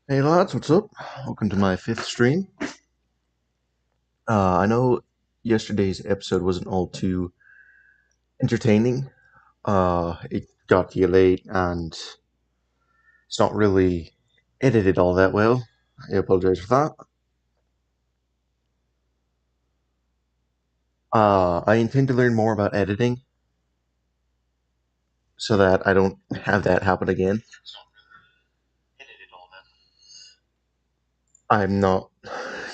Hey lads, what's up? Welcome to my fifth stream. I know yesterday's episode wasn't all too entertaining. It got to you late and it's not really edited all that well. I apologize for that. I intend to learn more about editing so that I don't have that happen again. I'm not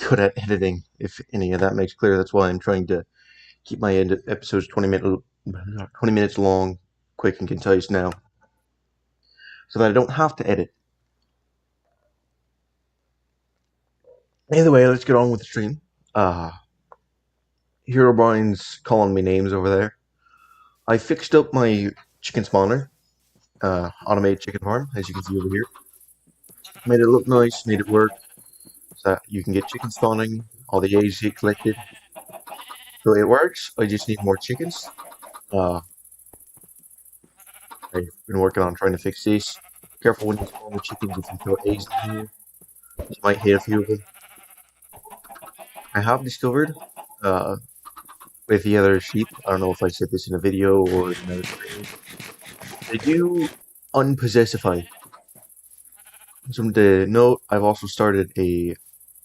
good at editing, if any of that makes clear. That's why I'm trying to keep my episodes 20 minutes long, quick and concise now, so that I don't have to edit. Either way, let's get on with the stream. Uh, Hero Brian's calling me names over there. I fixed up my chicken spawner, automated chicken farm, as you can see over here. Made it look nice, made it work, so that you can get chicken spawning, all the eggs get collected. So it works, I just need more chickens. Uh, I've been working on trying to fix this. Careful when you spawn the chickens if you throw eggs in here. You might hit a few of them. I have discovered, uh, with the other sheep, I don't know if I said this in a video or in another stream, they do unpossessify. Something to note, I've also started a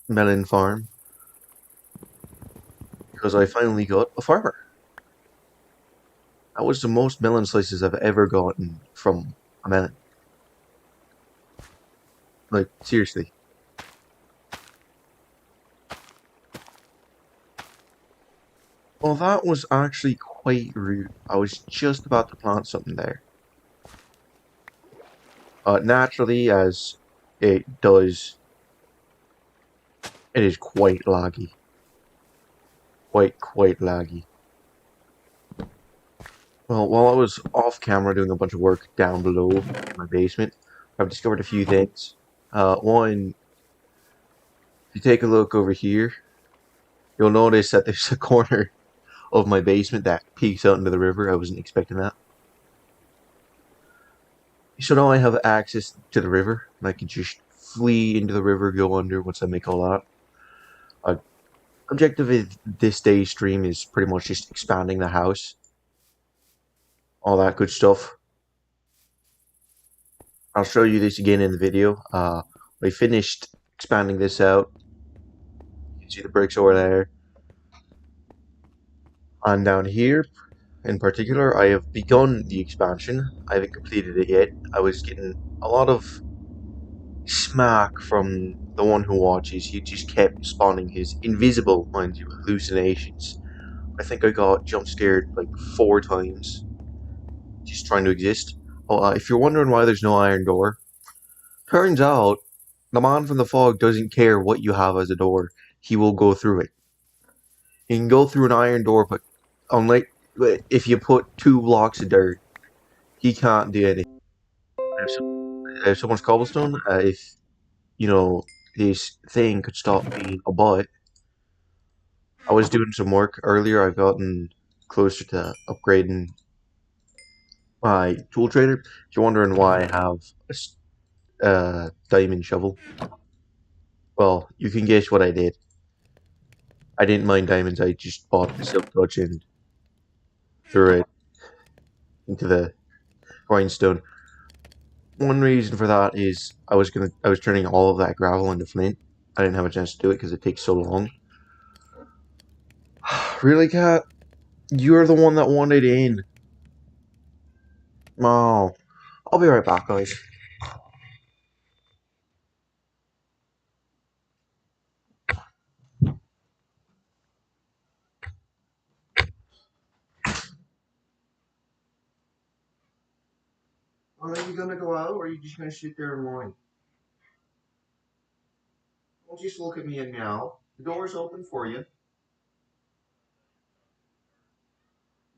melon farm because I finally got a farmer. That was the most melon slices I've ever gotten from a melon. Like, seriously. Well, that was actually quite rude. I was just about to plant something there. Naturally, as it does, it is quite laggy. Quite laggy. Well, while I was off camera doing a bunch of work down below in my basement, I've discovered a few things. One, if you take a look over here, you'll notice that there's a corner of my basement that peeks out into the river. I wasn't expecting that. So now I have access to the river, and I can just flee into the river, go under once I make all that. Objective of this day's stream is pretty much just expanding the house. All that good stuff. I'll show you this again in the video. I finished expanding this out. You can see the bricks over there. And down here, in particular, I have begun the expansion. I haven't completed it yet. I was getting a lot of smack from the one who watches. He just kept spawning his invisible, mind you, hallucinations. I think I got jump scared like 4 times just trying to exist. Oh, if you're wondering why there's no iron door, turns out the man from the fog doesn't care what you have as a door. He will go through it. He can go through an iron door, but unlike if you put 2 blocks of dirt, he can't do anything. If someone's cobblestone, if you know this thing could stop being a butt. I was doing some work earlier. I've gotten closer to upgrading my tool trader. If you're wondering why I have a diamond shovel, well, you can guess what I did. I didn't mind diamonds. I just bought the silk touch and threw it into the grindstone. One reason for that is I was turning all of that gravel into flint. I didn't have a chance to do it because it takes so long. Really, Cat? You're the one that wanted in. Oh, I'll be right back, guys. Are you gonna go out, or are you just gonna sit there and whine? Don't just look at me and meow. The door's open for you.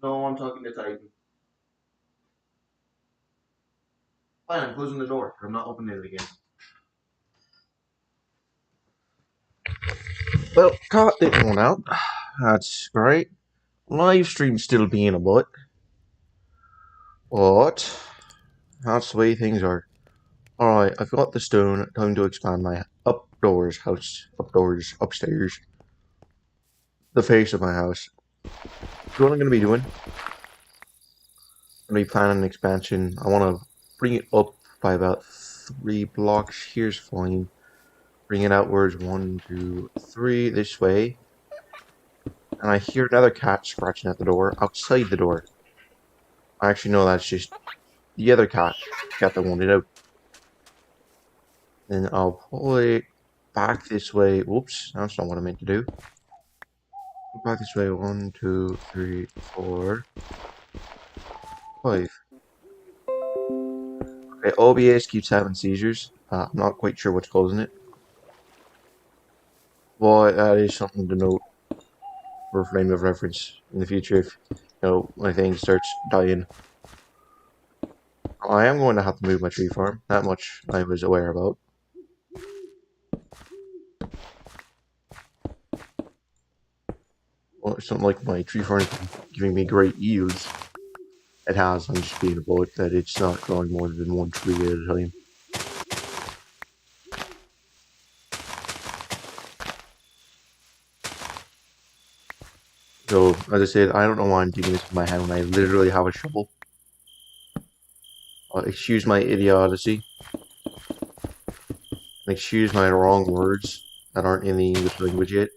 No, I'm talking to Titan. Fine, I'm closing the door. I'm not opening it again. Well, caught this one out. That's great. Live stream still being a butt. But that's the way things are. Alright, I've got the stone. Time to expand my upstairs, the face of my house. So what I'm going to be doing, I'm going to be planning an expansion. I want to bring it up by about 3 blocks. Here's fine. Bring it outwards, 1, 2, 3, this way. And I hear another cat scratching at the door, outside the door. I actually know that's just the other cat that wanted out. Then I'll pull it back this way. Whoops, that's not what I meant to do. Back this way, 1, 2, 3, 4, 5. Okay, OBS keeps having seizures. I'm not quite sure what's causing it. But that is something to note for frame of reference in the future if, my thing starts dying. I am going to have to move my tree farm. That much I was aware about. Well, it's not like my tree farm is giving me great yields. It has, I'm just being about that it's not growing more than one tree at a time. So, as I said, I don't know why I'm digging this with my hand when I literally have a shovel. Excuse my idiocy. And excuse my wrong words that aren't in the English language yet.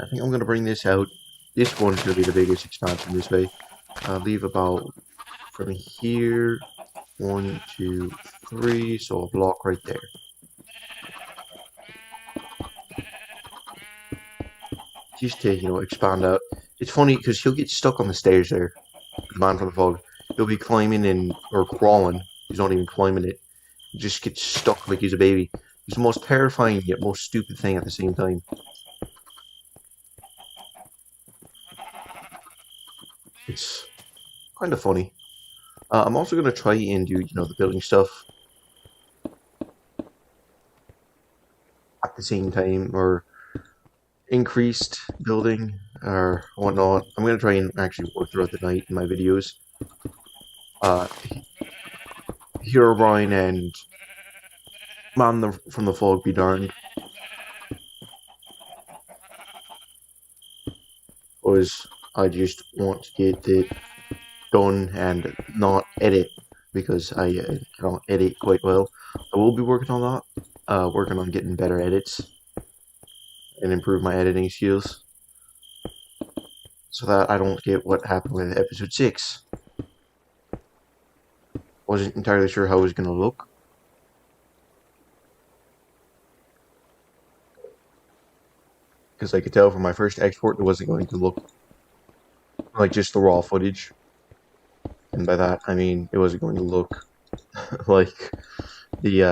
I think I'm going to bring this out. This one's going to be the biggest expansion this way. I'll leave about from here, 1, 2, 3, so a block right there. Just to, expand out. It's funny because he'll get stuck on the stairs there. The man from the fog. He'll be climbing in, or crawling. He's not even climbing it. He just gets stuck like he's a baby. He's the most terrifying yet most stupid thing at the same time. It's kind of funny. I'm also going to try and do, the building stuff at the same time, or increased building, or whatnot. I'm going to try and actually work throughout the night in my videos. Herobrine and Man from the Fog be darned. Because I just want to get it done and not edit, because I cannot edit quite well. I will be working on that, working on getting better edits and improve my editing skills, so that I don't get what happened with episode 6. Wasn't entirely sure how it was going to look. Because I could tell from my first export it wasn't going to look like just the raw footage. And by that, I mean it wasn't going to look like the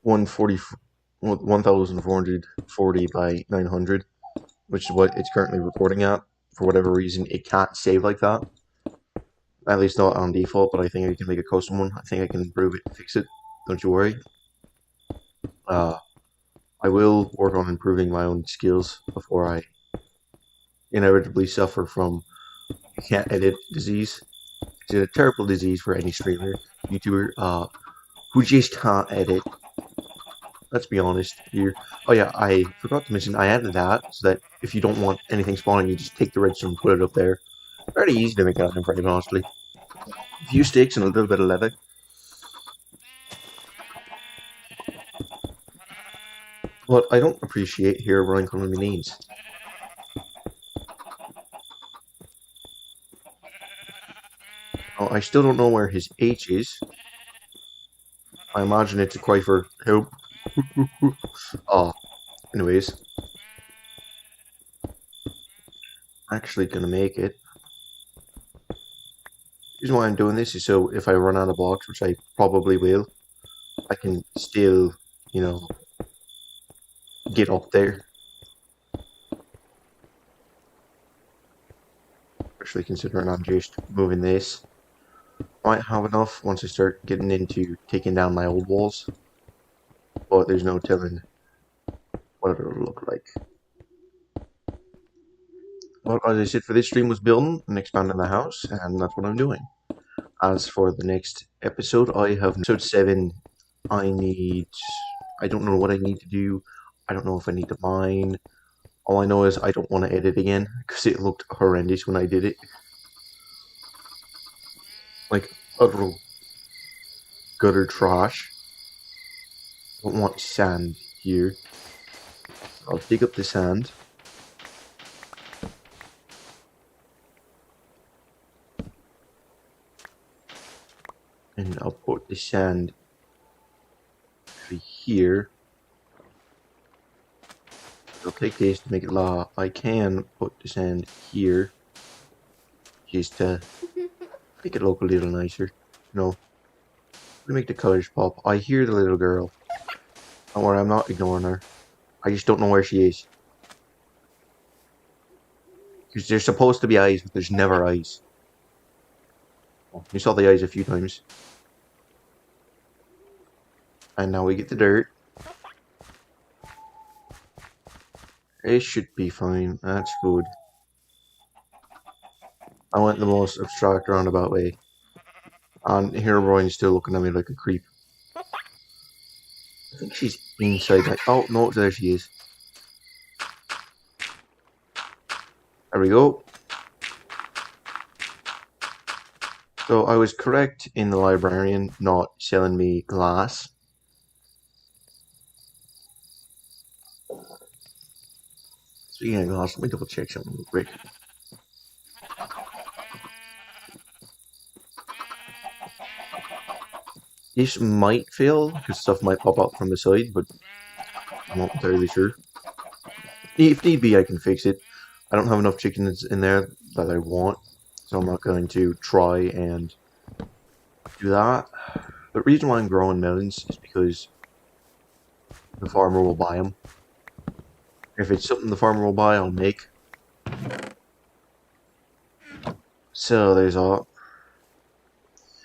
1440 by 900, which is what it's currently recording at. For whatever reason, it can't save like that. At least not on default, but I think I can make a custom one. I think I can improve it and fix it. Don't you worry. I will work on improving my own skills before I inevitably suffer from can't edit disease. It's a terrible disease for any streamer, YouTuber, who just can't edit. Let's be honest here. Oh yeah, I forgot to mention I added that so that if you don't want anything spawning, you just take the redstone and put it up there. Very easy to make that in frame, honestly. A few sticks and a little bit of leather. What I don't appreciate here running calling me names. Oh, I still don't know where his H is. I imagine it's a cry for help. Anyways. Actually gonna make it. The reason why I'm doing this is so if I run out of blocks, which I probably will, I can still, get up there. Especially considering I'm just moving this. Might have enough once I start getting into taking down my old walls. But there's no telling what it'll look like. Well, as I said, for this stream was building and expanding the house, and that's what I'm doing. as for the next episode, I have episode 7. I don't know what I need to do. I don't know if I need to mine. All I know is I don't want to edit again because it looked horrendous when I did it. Like utter gutter trash. Don't want sand here. I'll dig up the sand. And I'll put the sand over here. I'll take this to make it lava. I can put the sand here. Just to make it look a little nicer. No. To make the colors pop. I hear the little girl. Don't worry, I'm not ignoring her. I just don't know where she is. Because there's supposed to be eyes, but there's never eyes. Oh, you saw the eyes a few times. And now we get the dirt. It should be fine. That's good. I went the most abstract roundabout way. And Herobrine's still looking at me like a creep. I think she's inside that. Oh, no, there she is. There we go. So I was correct in the librarian not selling me glass. Speaking of glass, let me double check something real quick. This might fail, because stuff might pop up from the side, but I'm not entirely sure. If need be, I can fix it. I don't have enough chickens in there that I want, so I'm not going to try and do that. The reason why I'm growing melons is because the farmer will buy them. If it's something the farmer will buy, I'll make. So there's all.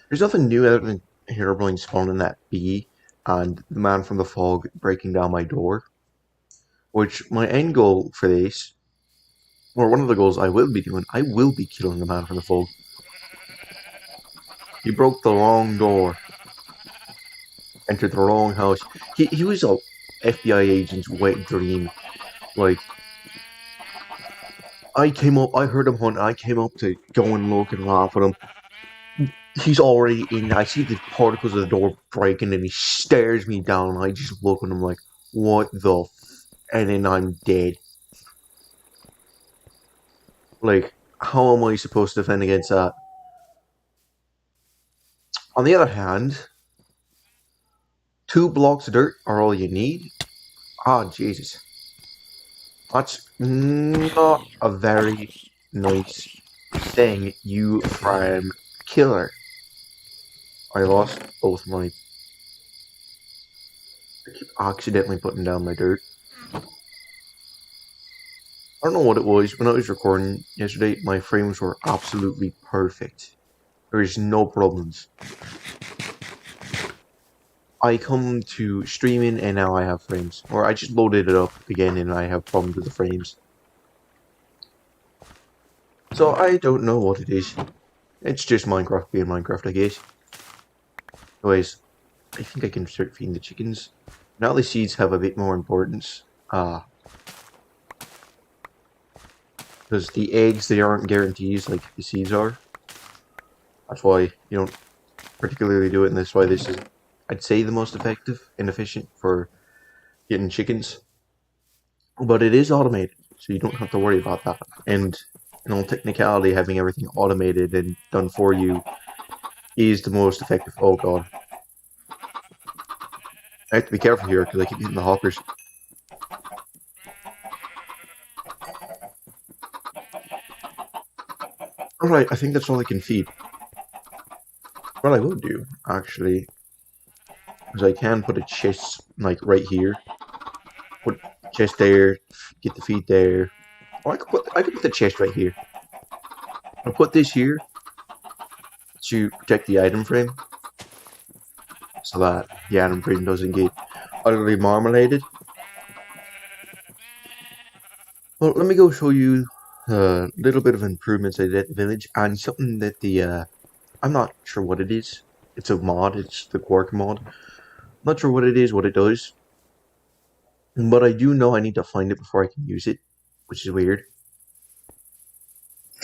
There's nothing new other than Herobrine spawning that bee and the man from the fog breaking down my door. Which my end goal for this, or one of the goals I will be doing, I will be killing the man from the fog. He broke the wrong door. Entered the wrong house. He was a FBI agent's wet dream. Like, I heard him hunt, I came up to go and look and laugh at him. He's already in, I see the particles of the door breaking and he stares me down and I just look at him like, what the and then I'm dead. Like, how am I supposed to defend against that? On the other hand, 2 blocks of dirt are all you need. Ah, Jesus. That's not a very nice thing, you farm killer. I lost both my... I keep accidentally putting down my dirt. I don't know what it was. When I was recording yesterday, my frames were absolutely perfect. There is no problems. I come to streaming and now I have frames. Or I just loaded it up again and I have problems with the frames. So I don't know what it is. It's just Minecraft being Minecraft, I guess. Anyways, I think I can start feeding the chickens. Now the seeds have a bit more importance. Because the eggs, they aren't guarantees like the seeds are. That's why you don't particularly do it, and that's why this is, I'd say, the most effective and efficient for getting chickens. But it is automated, so you don't have to worry about that. And in all technicality, having everything automated and done for you is the most effective. Oh god. I have to be careful here because I keep hitting the hoppers. Alright, I think that's all I can feed. What I will do, actually, is I can put a chest, like, right here. Put the chest there, get the feed there. Or I could put the chest right here. I'll put this here to protect the item frame. So that the item frame doesn't get utterly marmaladed. Well, let me go show you a little bit of improvements I did at the village and something that the I'm not sure what it is. It's a mod. It's the Quark mod. Not sure what it is, what it does. But I do know I need to find it before I can use it, which is weird.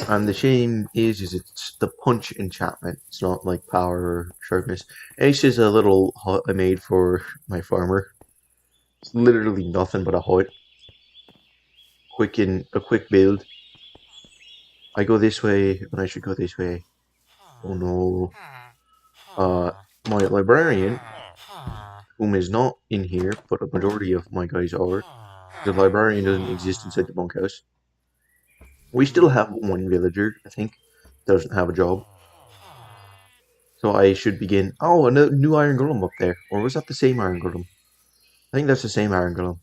And the shame is it's the punch enchantment. It's not like power or sharpness. It's just a little hut I made for my farmer. It's literally nothing but a hut. A quick build. I go this way when I should go this way. Oh no. My librarian, whom is not in here, but a majority of my guys are. The librarian doesn't exist inside the bunkhouse. We still have one villager, I think, doesn't have a job. So I should begin. Oh, a new iron golem up there. Or was that the same iron golem? I think that's the same iron golem.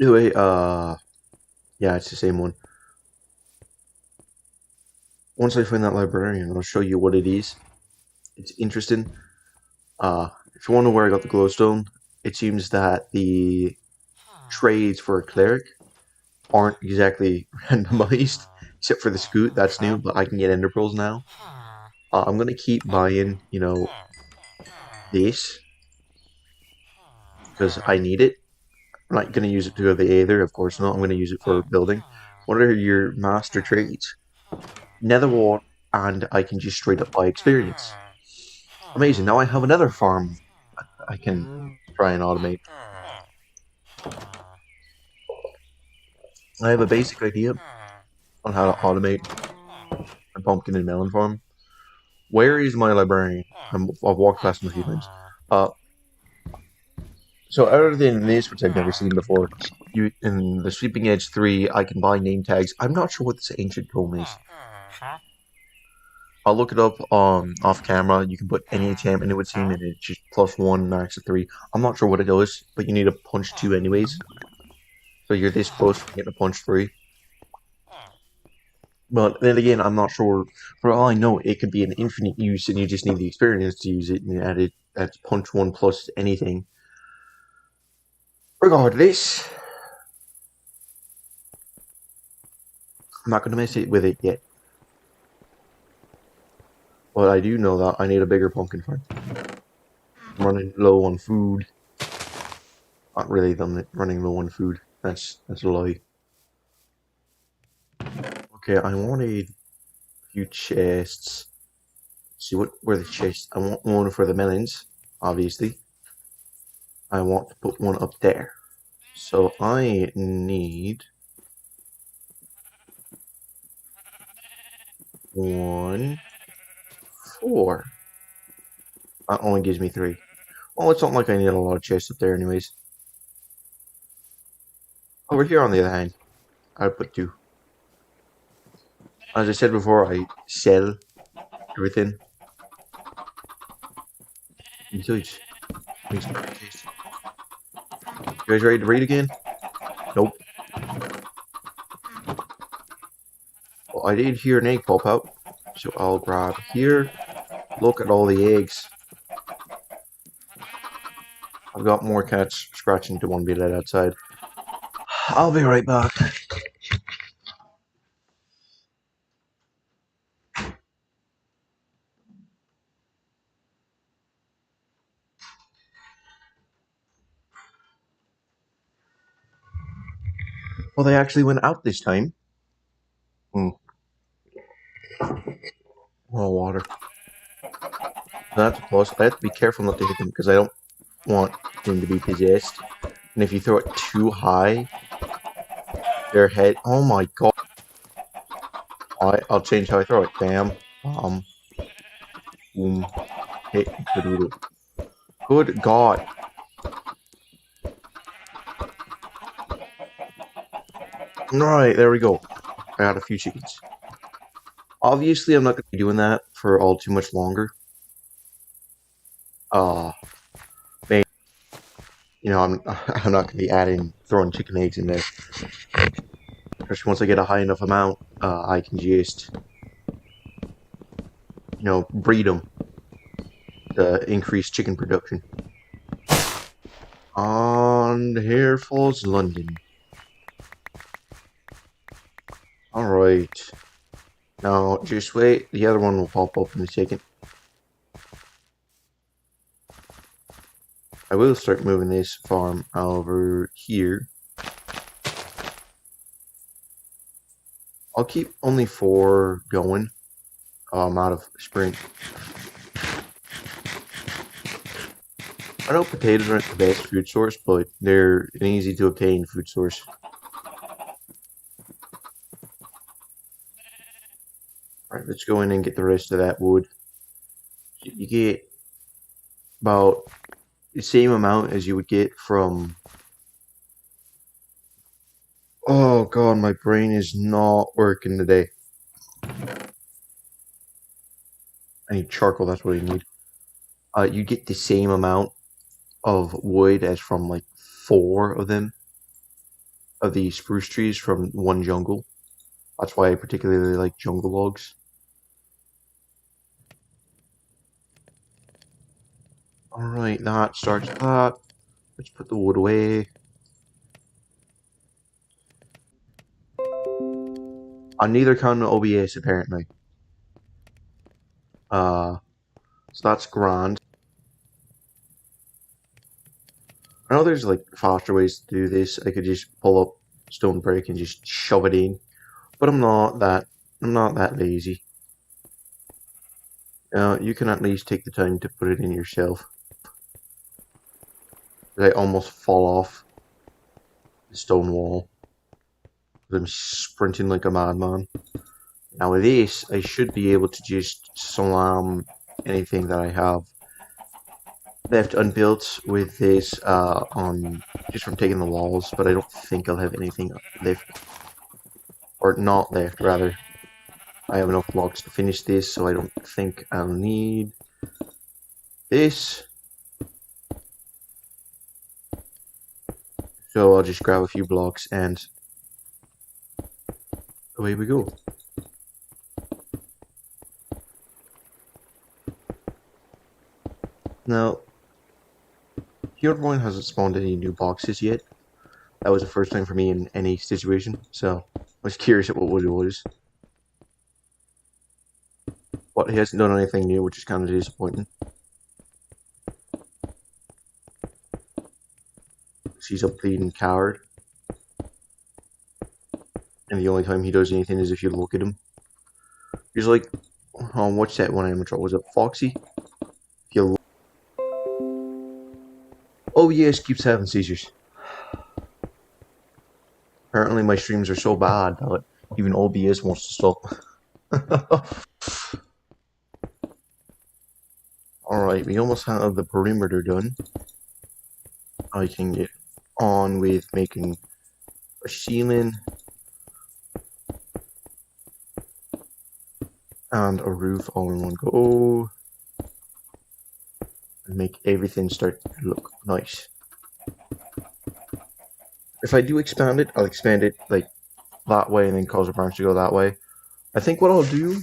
Anyway, yeah, it's the same one. Once I find that librarian, I'll show you what it is. It's interesting. If you wonder where I got the glowstone, it seems that the trades for a cleric aren't exactly randomized, except for the scoot. That's new, but I can get ender pearls now. I'm gonna keep buying, this because I need it. I'm not gonna use it to go to the Aether, of course not. I'm gonna use it for building. What are your master trades? Nether wart, and I can just straight up buy experience. Amazing. Now I have another farm I can try and automate. I have a basic idea on how to automate a pumpkin and melon farm. Where is my librarian? I've walked past him a few times. So other than this, which I've never seen before, in the Sweeping Edge 3, I can buy name tags. I'm not sure what this ancient tome is. I'll look it up off camera. You can put any enchantment and it would seem, and it's just +1, max of 3. I'm not sure what it does, but you need a punch 2 anyways. So you're this close from getting a punch 3. But then again, I'm not sure. For all I know, it could be an infinite use, and you just need the experience to use it, and you add it. That's punch 1 plus anything. Regardless, I'm not going to mess it with it yet. But I do know that I need a bigger pumpkin farm. I'm running low on food. Not really running low on food. That's a lie. Okay, I wanted a few chests. See where the chests. I want one for the melons, obviously. I want to put one up there. So I need 1, 4. That only gives me 3. Well, it's not like I need a lot of chests up there anyways. Over here, on the other hand, I'll put 2. As I said before, I sell everything. Besides, makes me case. You guys ready to read again? Nope. Well, I did hear an egg pop out, so I'll grab here. Look at all the eggs. I've got more cats scratching to want to be let outside. I'll be right back. Well, they actually went out this time. Oh, water. That's a plus. I have to be careful not to hit them because I don't want them to be possessed. And if you throw it too high, their head. Oh my god. Alright, I'll change how I throw it. Bam. Boom. Hit. Good god. Alright, there we go. I got a few chickens. Obviously, I'm not going to be doing that for all too much longer. Maybe, I'm not going to be throwing chicken eggs in there. Just once I get a high enough amount, I can just, breed them to increase chicken production. And here falls London. Alright. Now, just wait. The other one will pop up in a second. I will start moving this farm over here. I'll keep only 4 going. I'm out of sprint. I know potatoes aren't the best food source, but they're an easy to obtain food source. Alright, let's go in and get the rest of that wood. You get about the same amount as you would get from... Oh god, my brain is not working today. I need charcoal, that's what I need. You get the same amount of wood as from like 4 of them, of the spruce trees from one jungle. That's why I particularly like jungle logs. Alright, that starts that. Let's put the wood away. I'm neither counting OBS apparently. So that's grand. I know there's like faster ways to do this. I could just pull up stone brick and just shove it in. But I'm not that lazy. You can at least take the time to put it in yourself. I almost fall off the stone wall. I'm sprinting like a madman. Now with this, I should be able to just slam anything that I have left unbuilt with this on just from taking the walls, but I don't think I'll have anything left, or not left rather. I have enough blocks to finish this, so I don't think I'll need this. So I'll just grab a few blocks and away we go. Now, Herobrine hasn't spawned any new boxes yet. That was the first time for me in any situation, so I was curious at what it was. But he hasn't done anything new, which is kind of disappointing. He's a bleeding coward. And the only time he does anything is if you look at him. He's like, oh, what's that one amateur? Was it Foxy? He'll... Oh yes, keeps having seizures. Apparently my streams are so bad that even OBS wants to stop. Alright, we almost have the perimeter done. I can get on with making a ceiling and a roof all in one go. And make everything start to look nice. If I do expand it, I'll expand it like that way and then cause a branch to go that way. I think what I'll do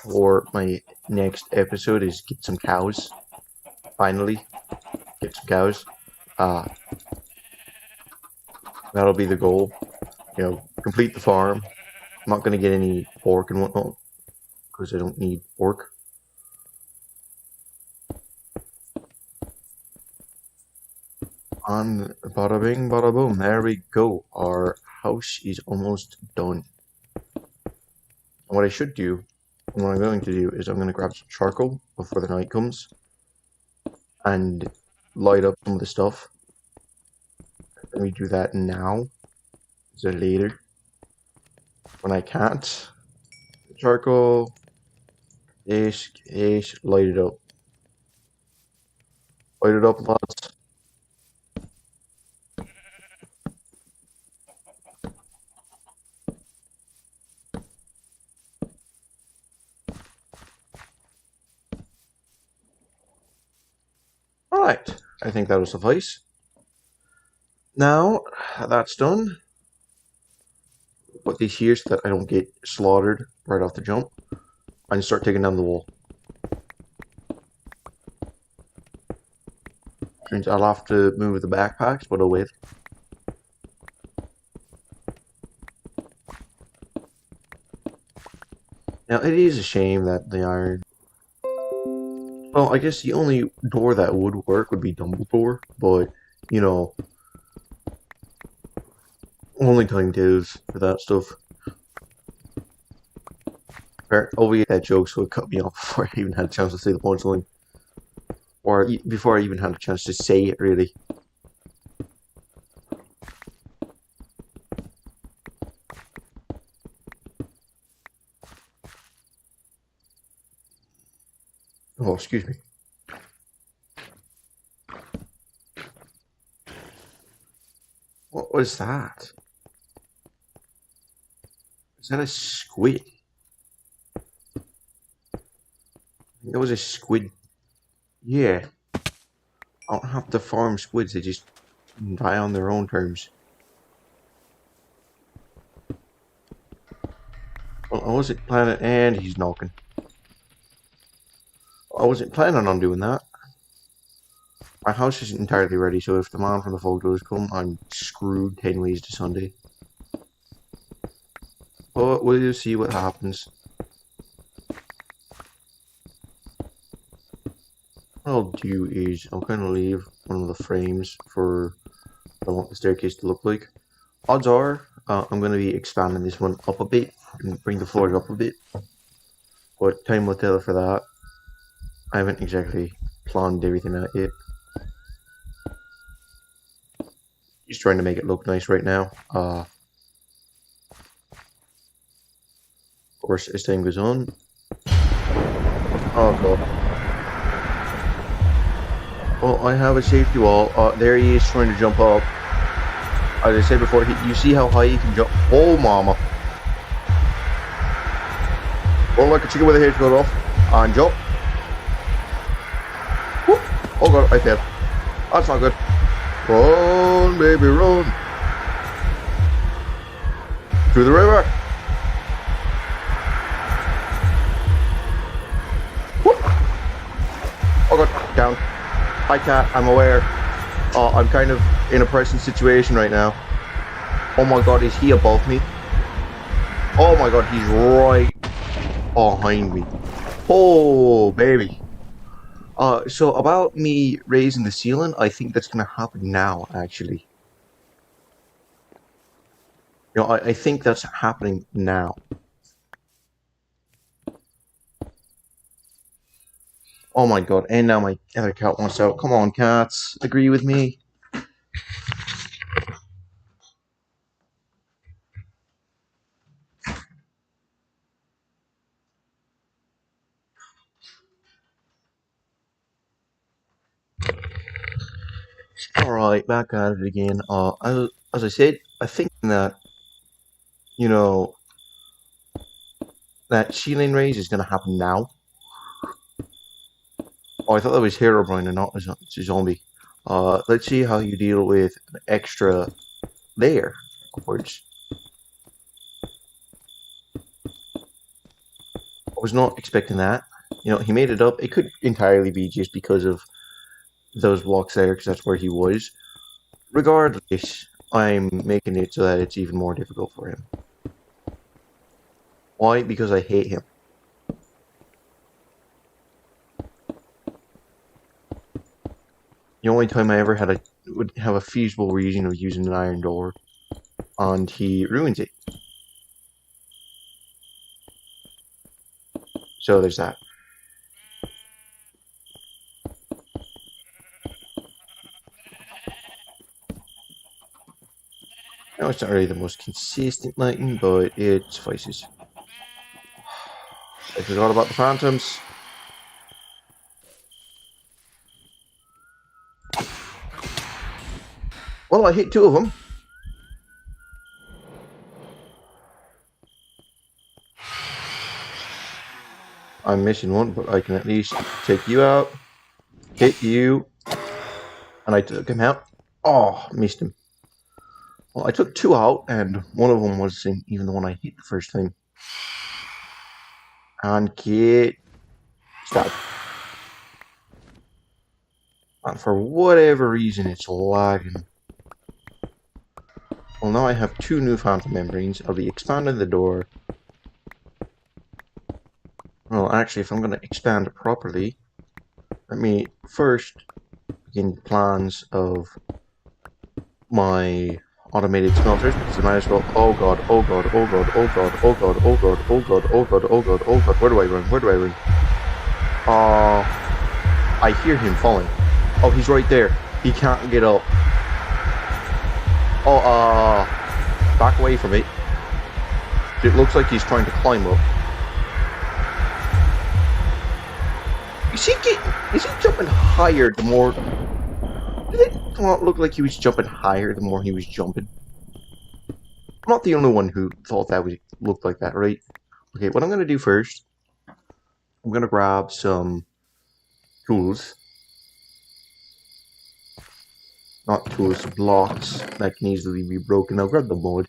for my next episode is get some cows. Finally, get some cows. That'll be the goal. You know, complete the farm. I'm not going to get any pork and whatnot because I don't need pork. And bada bing, bada boom. There we go. Our house is almost done. And what I should do, and what I'm going to do, is I'm going to grab some charcoal before the night comes and light up some of the stuff. Let me do that now, so later, when I can't. Charcoal, light it up. Light it up, lads. Alright, I think that'll suffice. Now, that's done. Put these here so that I don't get slaughtered right off the jump. And start taking down the wall. Means I'll have to move the backpacks, but I'll wait. Now, it is a shame that the iron... Well, I guess the only door that would work would be Dumbledore, but, you know, only time tells for that stuff. Obviously, that joke, so it cut me off before I even had a chance to say the punchline. Or before I even had a chance to say it, really. Oh, excuse me. What was that? Is that a squid? That was a squid. Yeah. I don't have to farm squids, they just die on their own terms. Well, I wasn't planning, and he's knocking. I wasn't planning on doing that. My house isn't entirely ready, so if the man from the fog does come, I'm screwed 10 ways to Sunday. But we'll see what happens. What I'll do is I'll kind of leave one of the frames for what I want the staircase to look like. Odds are I'm going to be expanding this one up a bit and bring the floors up a bit. But time will tell for that. I haven't exactly planned everything out yet. Just trying to make it look nice right now. Of course, as time goes on. Oh god. Well, I have a safety wall. There he is trying to jump up. As I said before, you see how high he can jump? Oh, mama. Well, like a chicken with a head cut off. And jump. Whoop. Oh god, I failed. That's not good. Run, baby, run. To the river. Whoop. Oh god, down. Hi cat, I'm aware. I'm kind of in a pressing situation right now. Oh my god, is he above me? Oh my god, he's right behind me. Oh, baby. So about me raising the ceiling, I think that's gonna happen now, actually. You know, I think that's happening now. Oh my god, and now my other cat wants out. Come on, cats, agree with me. Alright, back at it again. As I said, I think that, you know, that ceiling raise is gonna happen now. Oh, I thought that was Herobrine and not a zombie. Let's see how you deal with an extra layer upwards. I was not expecting that. You know, he made it up. It could entirely be just because of those blocks there, because that's where he was. Regardless, I'm making it so that it's even more difficult for him. Why? Because I hate him. The only time I ever would have a feasible reason of using an iron door, and he ruins it. So there's that. Now it's not really the most consistent lighting, but it suffices. I forgot about the phantoms. Well, I hit two of them. I'm missing one, but I can at least take you out, hit you, and I took him out. Oh, missed him. Well, I took two out, and one of them was even the one I hit the first time. And get stop. And for whatever reason, it's lagging. Well, now I have two new phantom membranes. I'll be expanding the door. Well, actually, if I'm going to expand it properly, let me first begin plans of my automated smelters, because I might as well. Oh god, oh god, oh god, oh god, oh god, oh god, oh god, oh god, oh god, oh god. Where do I run? Where do I run? I hear him falling. Oh, he's right there. He can't get up. Oh, back away from it. It looks like he's trying to climb up. Is he jumping higher the more... Did it not look like he was jumping higher the more he was jumping? I'm not the only one who thought that looked like that, right? Okay, what I'm going to do first, I'm going to grab some tools. Not tools, blocks that can easily be broken. I'll grab the mud.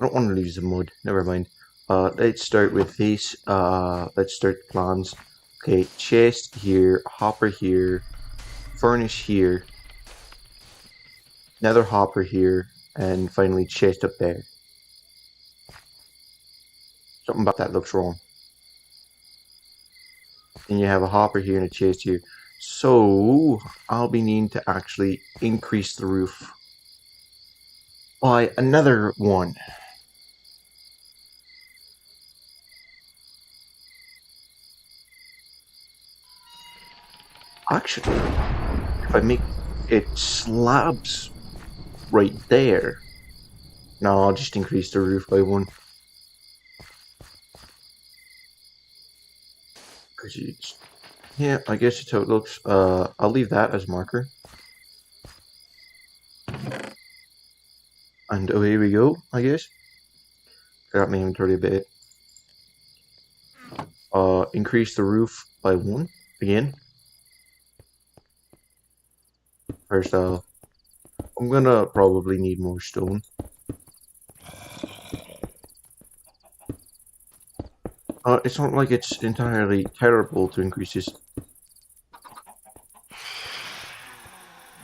I don't want to use the mud. Never mind. Let's start with this. Let's start the plans. Okay, chest here, hopper here, furnace here, nether hopper here, and finally chest up there. Something about that looks wrong. And you have a hopper here and a chest here. So I'll be needing to actually increase the roof by another one. Actually, if I make it slabs right there, no, I'll just increase the roof by one. Yeah, I guess it's how it looks. I'll leave that as marker. And away we go, I guess. Got my inventory a bit. Increase the roof by one again. First, I'm gonna probably need more stone. It's not like it's entirely terrible to increase this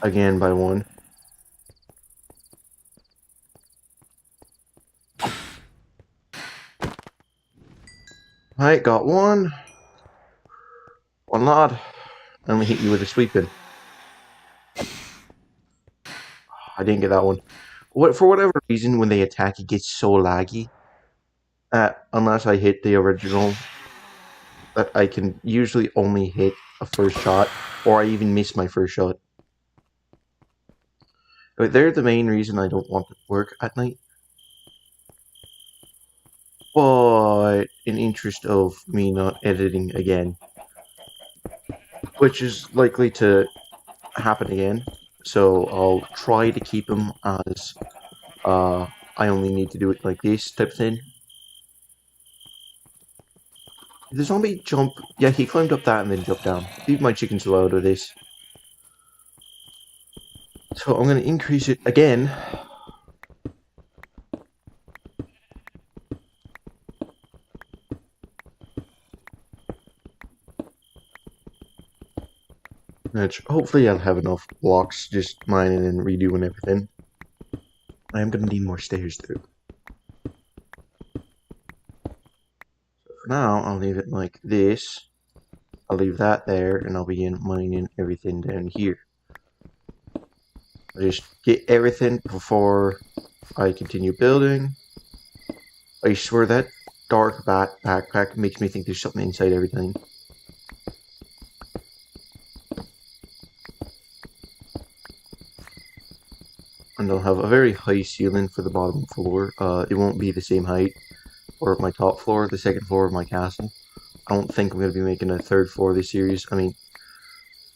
again by one. Alright, got one. One lad. And we hit you with a sweeping. I didn't get that one. For whatever reason, when they attack, it gets so laggy. Unless I hit the original, that I can usually only hit a first shot, or I even miss my first shot. But they're the main reason I don't want to work at night. But in interest of me not editing again, which is likely to happen again, so I'll try to keep them as I only need to do it like this type of thing. Did the zombie jump? Yeah, he climbed up that and then jumped down. Leave my chickens alone with this. So I'm going to increase it again. Which hopefully I'll have enough blocks just mining and redoing everything. I am going to need more stairs though. So for now, I'll leave it like this. I'll leave that there and I'll begin mining everything down here. I'll just get everything before I continue building. I swear that dark backpack makes me think there's something inside every time. And I'll have a very high ceiling for the bottom floor. It won't be the same height for my top floor, the second floor of my castle. I don't think I'm going to be making a third floor of this series. I mean,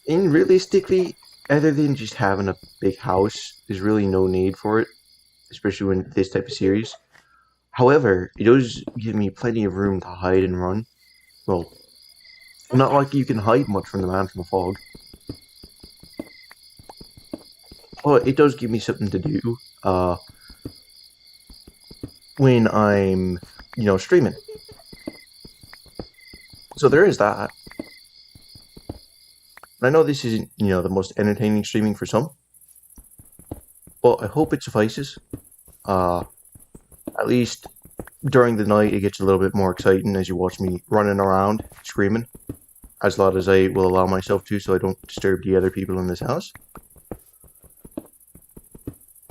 realistically, other than just having a big house, there's really no need for it, especially when this type of series. However, it does give me plenty of room to hide and run. Well, not like you can hide much from the man from the fog. But it does give me something to do when I'm, streaming. So there is that. And I know this isn't, the most entertaining streaming for some, but I hope it suffices. At least During the night, it gets a little bit more exciting as you watch me running around, screaming, as loud as I will allow myself to, so I don't disturb the other people in this house.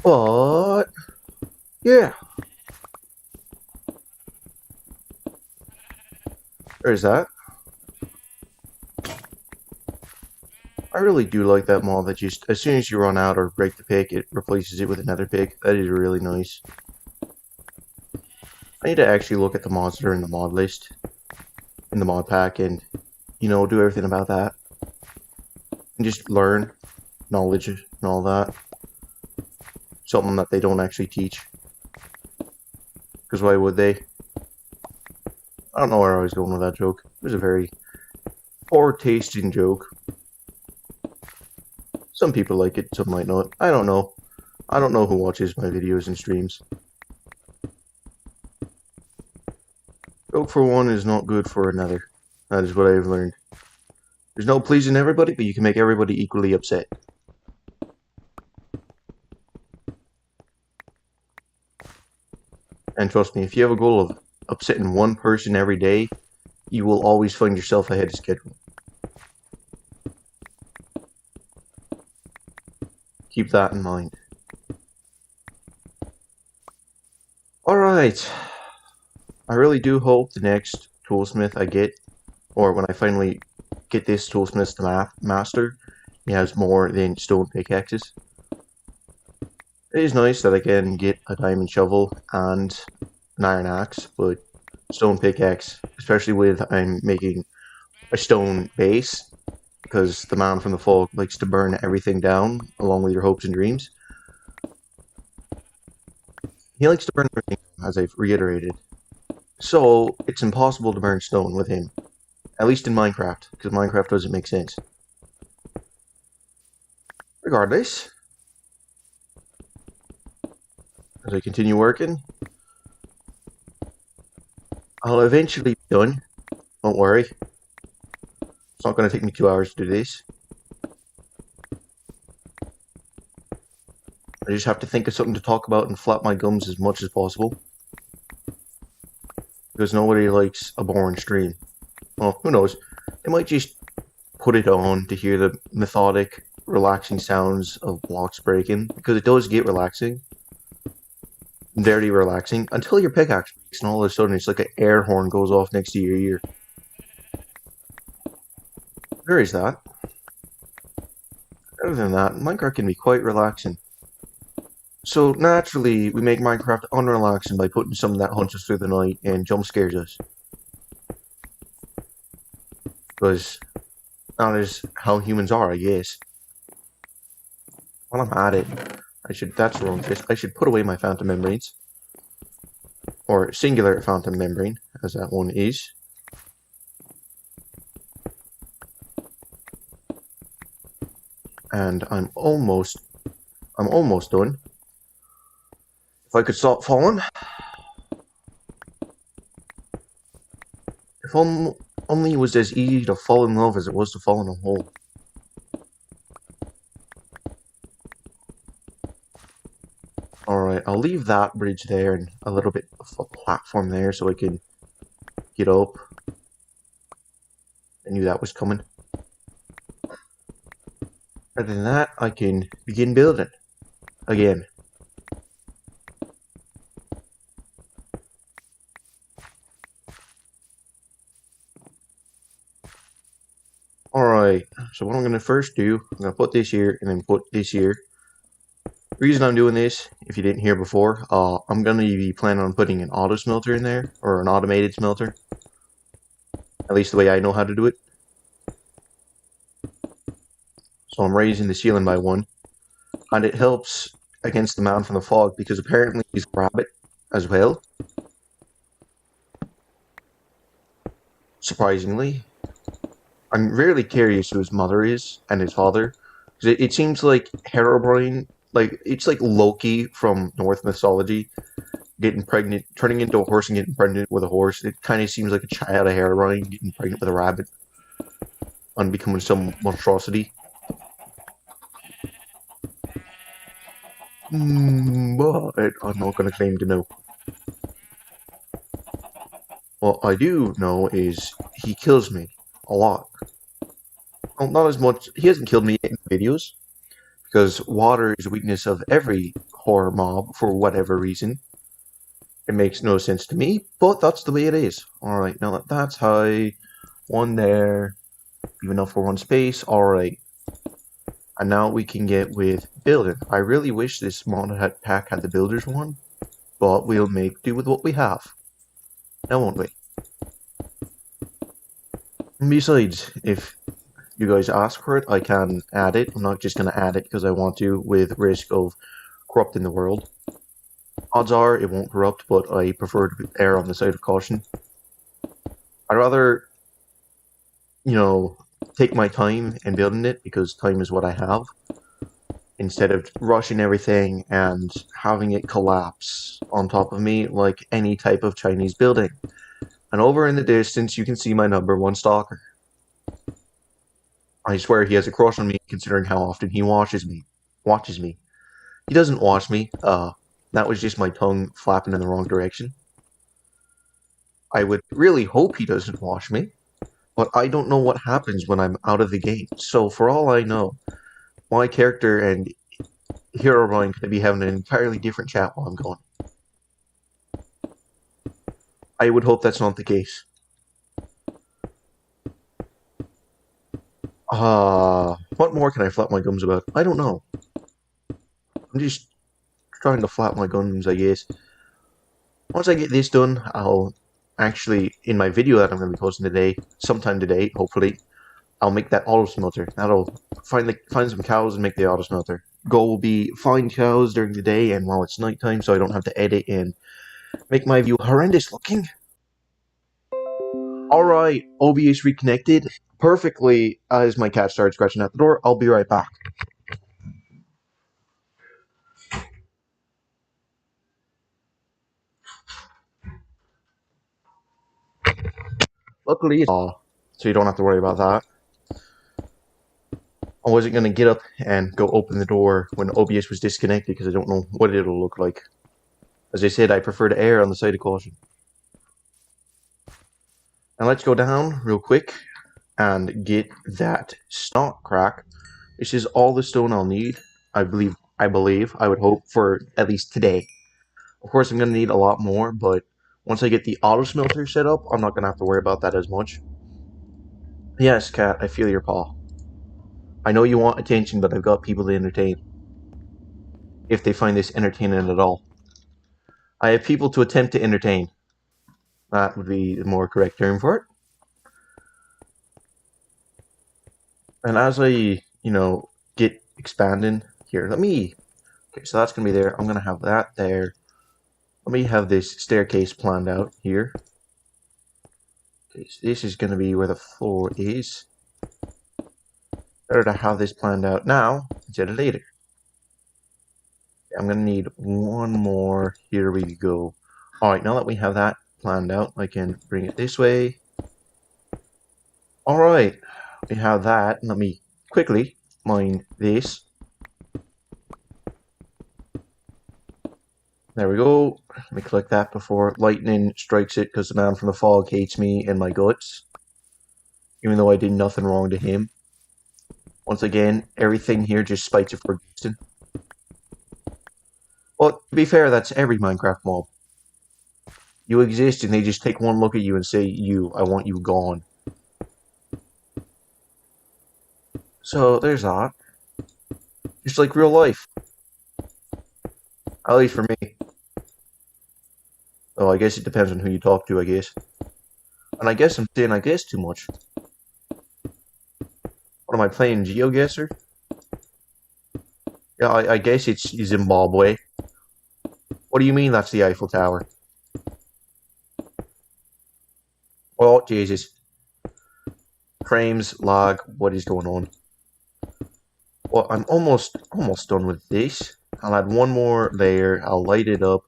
But yeah, there's that. I really do like that mod that just, as soon as you run out or break the pick, it replaces it with another pick. That is really nice. I need to actually look at the mods that are in the mod list, in the mod pack, and, do everything about that. And just learn knowledge and all that. Something that they don't actually teach. Because why would they? I don't know where I was going with that joke. It was a very poor tasting joke. Some people like it, some might not. I don't know. I don't know who watches my videos and streams. Joke for one is not good for another. That is what I have learned. There's no pleasing everybody, but you can make everybody equally upset. And trust me, if you have a goal of upsetting one person every day, you will always find yourself ahead of schedule. Keep that in mind. Alright. I really do hope the next toolsmith I get, or when I finally get this toolsmith to master, he has more than stone pickaxes. It is nice that I can get a diamond shovel and an iron axe, but stone pickaxe, especially with I'm making a stone base, because the man from the fog likes to burn everything down along with your hopes and dreams. He likes to burn everything, as I've reiterated. So it's impossible to burn stone with him. At least in Minecraft, because Minecraft doesn't make sense. Regardless, as I continue working, I'll eventually be done. Don't worry. It's not going to take me 2 hours to do this. I just have to think of something to talk about and flap my gums as much as possible. Because nobody likes a boring stream. Well, who knows? They might just put it on to hear the methodic, relaxing sounds of blocks breaking. Because it does get relaxing. Very relaxing. Until your pickaxe breaks and all of a sudden it's like an air horn goes off next to your ear. There is that. Other than that, Minecraft can be quite relaxing. So naturally, we make Minecraft unrelaxing by putting something that hunts us through the night and jump scares us. Because that is how humans are, I guess. While I'm at it, that's the wrong fist. I should put away my phantom membranes. Or singular phantom membrane, as that one is. And I'm almost done. If I could stop falling. If only it was as easy to fall in love as it was to fall in a hole. Alright, I'll leave that bridge there and a little bit of a platform there so I can get up. I knew that was coming. Other than that, I can begin building. Again. Alright, so what I'm going to first do, I'm going to put this here and then put this here. The reason I'm doing this, if you didn't hear before, I'm going to be planning on putting an auto smelter in there, or an automated smelter. At least the way I know how to do it. So I'm raising the ceiling by 1. And it helps against the man from the fog, because apparently he's a rabbit as well. Surprisingly. I'm really curious who his mother is, and his father. Because it seems like Herobrine, it's like Loki from Norse mythology, getting pregnant, turning into a horse and getting pregnant with a horse. It kind of seems like a child of Herobrine getting pregnant with a rabbit and becoming some monstrosity. But I'm not going to claim to know. What I do know is he kills me a lot. Well, not as much. He hasn't killed me in videos because water is a weakness of every horror mob for whatever reason. It makes no sense to me, but that's the way it is. Alright, now that's high. One there. Even enough for one space. Alright. And now we can get with building. I really wish this mod pack had the builders one, but we'll make do with what we have. Now won't we? And besides, if you guys ask for it, I can add it. I'm not just going to add it because I want to, with risk of corrupting the world. Odds are it won't corrupt, but I prefer to err on the side of caution. I'd rather, take my time in building it because time is what I have, instead of rushing everything and having it collapse on top of me like any type of Chinese building. And over in the distance, you can see my number one stalker. I swear he has a crush on me considering how often he watches me. He doesn't watch me. That was just my tongue flapping in the wrong direction. I would really hope he doesn't watch me, but I don't know what happens when I'm out of the game. So for all I know, my character and Herobrine could be having an entirely different chat while I'm going. I would hope that's not the case. What more can I flap my gums about? I don't know. I'm just trying to flap my gums, I guess. Once I get this done, I'll actually, in my video that I'm going to be posting today, sometime today, hopefully, I'll make that auto smelter. That'll find some cows and make the auto smelter. Goal will be find cows during the day and while it's nighttime, so I don't have to edit and make my view horrendous looking. Alright, OBS reconnected perfectly as my cat started scratching at the door. I'll be right back. Luckily, so you don't have to worry about that. I wasn't going to get up and go open the door when OBS was disconnected because I don't know what it'll look like. As I said, I prefer to err on the side of caution. Now let's go down real quick and get that stock crack. This is all the stone I'll need. I would hope, for at least today. Of course, I'm going to need a lot more, but once I get the auto smelter set up, I'm not going to have to worry about that as much. Yes, cat, I feel your paw. I know you want attention, but I've got people to entertain. If they find this entertaining at all. I have people to attempt to entertain. That would be the more correct term for it. And as I, get expanding here, okay, so that's going to be there. I'm going to have that there. Let me have this staircase planned out here. Okay, so this is going to be where the floor is. Better to have this planned out now instead of later. Okay, I'm going to need one more. Here we go. Alright, now that we have that planned out, I can bring it this way. Alright, we have that. Let me quickly mine this. There we go. Let me collect that before lightning strikes it because the man from the fog hates me in my guts. Even though I did nothing wrong to him. Once again, everything here just spikes it for existing. Well, to be fair, that's every Minecraft mob. You exist and they just take one look at you and say, I want you gone. So, there's that. Just like real life. At least for me. Oh, I guess it depends on who you talk to, I guess. And I guess I'm saying I guess too much. What am I playing, GeoGuessr? Yeah, I guess it's Zimbabwe. What do you mean that's the Eiffel Tower? Oh, Jesus. Frames, lag, what is going on? Well, I'm almost done with this. I'll add one more layer, I'll light it up.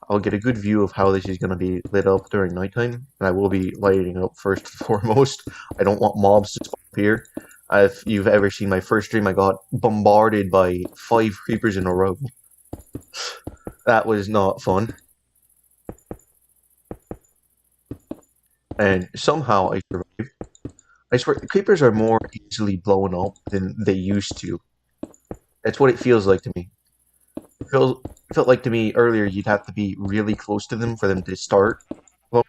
I'll get a good view of how this is going to be lit up during nighttime. And I will be lighting up first and foremost. I don't want mobs to spawn up here. If you've ever seen my first stream, I got bombarded by 5 creepers in a row. That was not fun. and somehow I survived. I swear, creepers are more easily blown up than they used to. That's what it feels like to me. It felt like to me earlier you'd have to be really close to them for them to start. Well,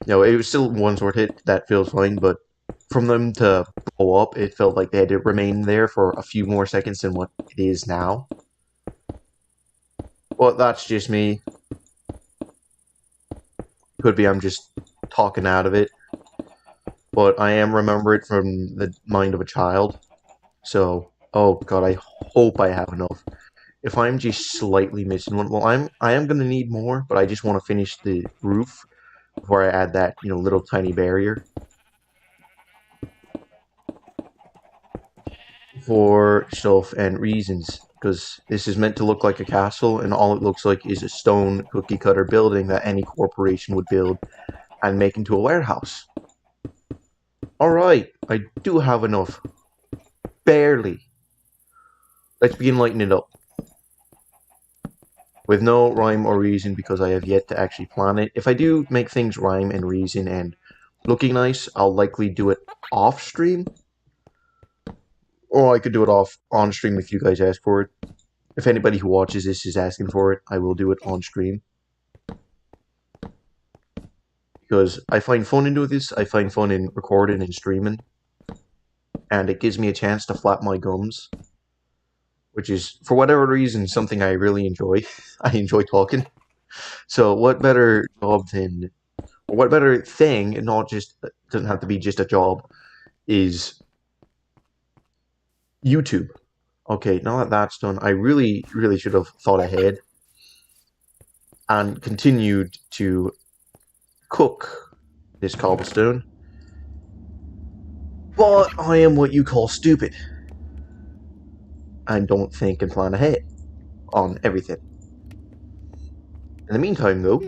it was still one sword hit, that feels fine, but from them to blow up, it felt like they had to remain there for a few more seconds than what it is now. Well, that's just me. Could be I'm just talking out of it, but I am remember it from the mind of a child. So, oh god, I hope I have enough. If I'm just slightly missing one, well, I am gonna need more, but I just want to finish the roof before I add that little tiny barrier for stuff and reasons. Because this is meant to look like a castle, and all it looks like is a stone cookie cutter building that any corporation would build and make into a warehouse. Alright, I do have enough. Barely. Let's begin lighting it up. With no rhyme or reason because I have yet to actually plan it. If I do make things rhyme and reason and looking nice, I'll likely do it off stream. Or I could do it on stream if you guys ask for it. If anybody who watches this is asking for it, I will do it on stream. Because I find fun in doing this, I find fun in recording and streaming. And it gives me a chance to flap my gums. Which is, for whatever reason, something I really enjoy. I enjoy talking. So what better job than, or what better thing, and not just, doesn't have to be just a job, is YouTube. Okay, now that that's done, I really, really should have thought ahead and continued to cook this cobblestone. But I am what you call stupid. And don't think and plan ahead on everything. In the meantime, though,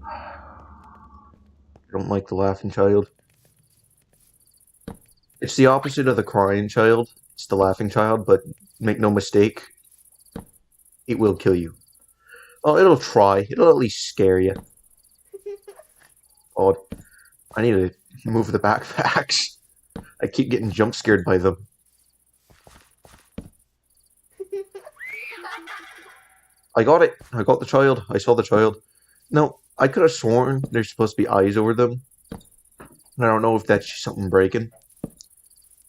I don't like the laughing child. It's the opposite of the crying child. It's the laughing child, but make no mistake, it will kill you. Oh, it'll try. It'll at least scare you. God, I need to move the backpacks. I keep getting jump scared by them. I got it. I got the child. I saw the child. No, I could have sworn there's supposed to be eyes over them. And I don't know if that's just something breaking.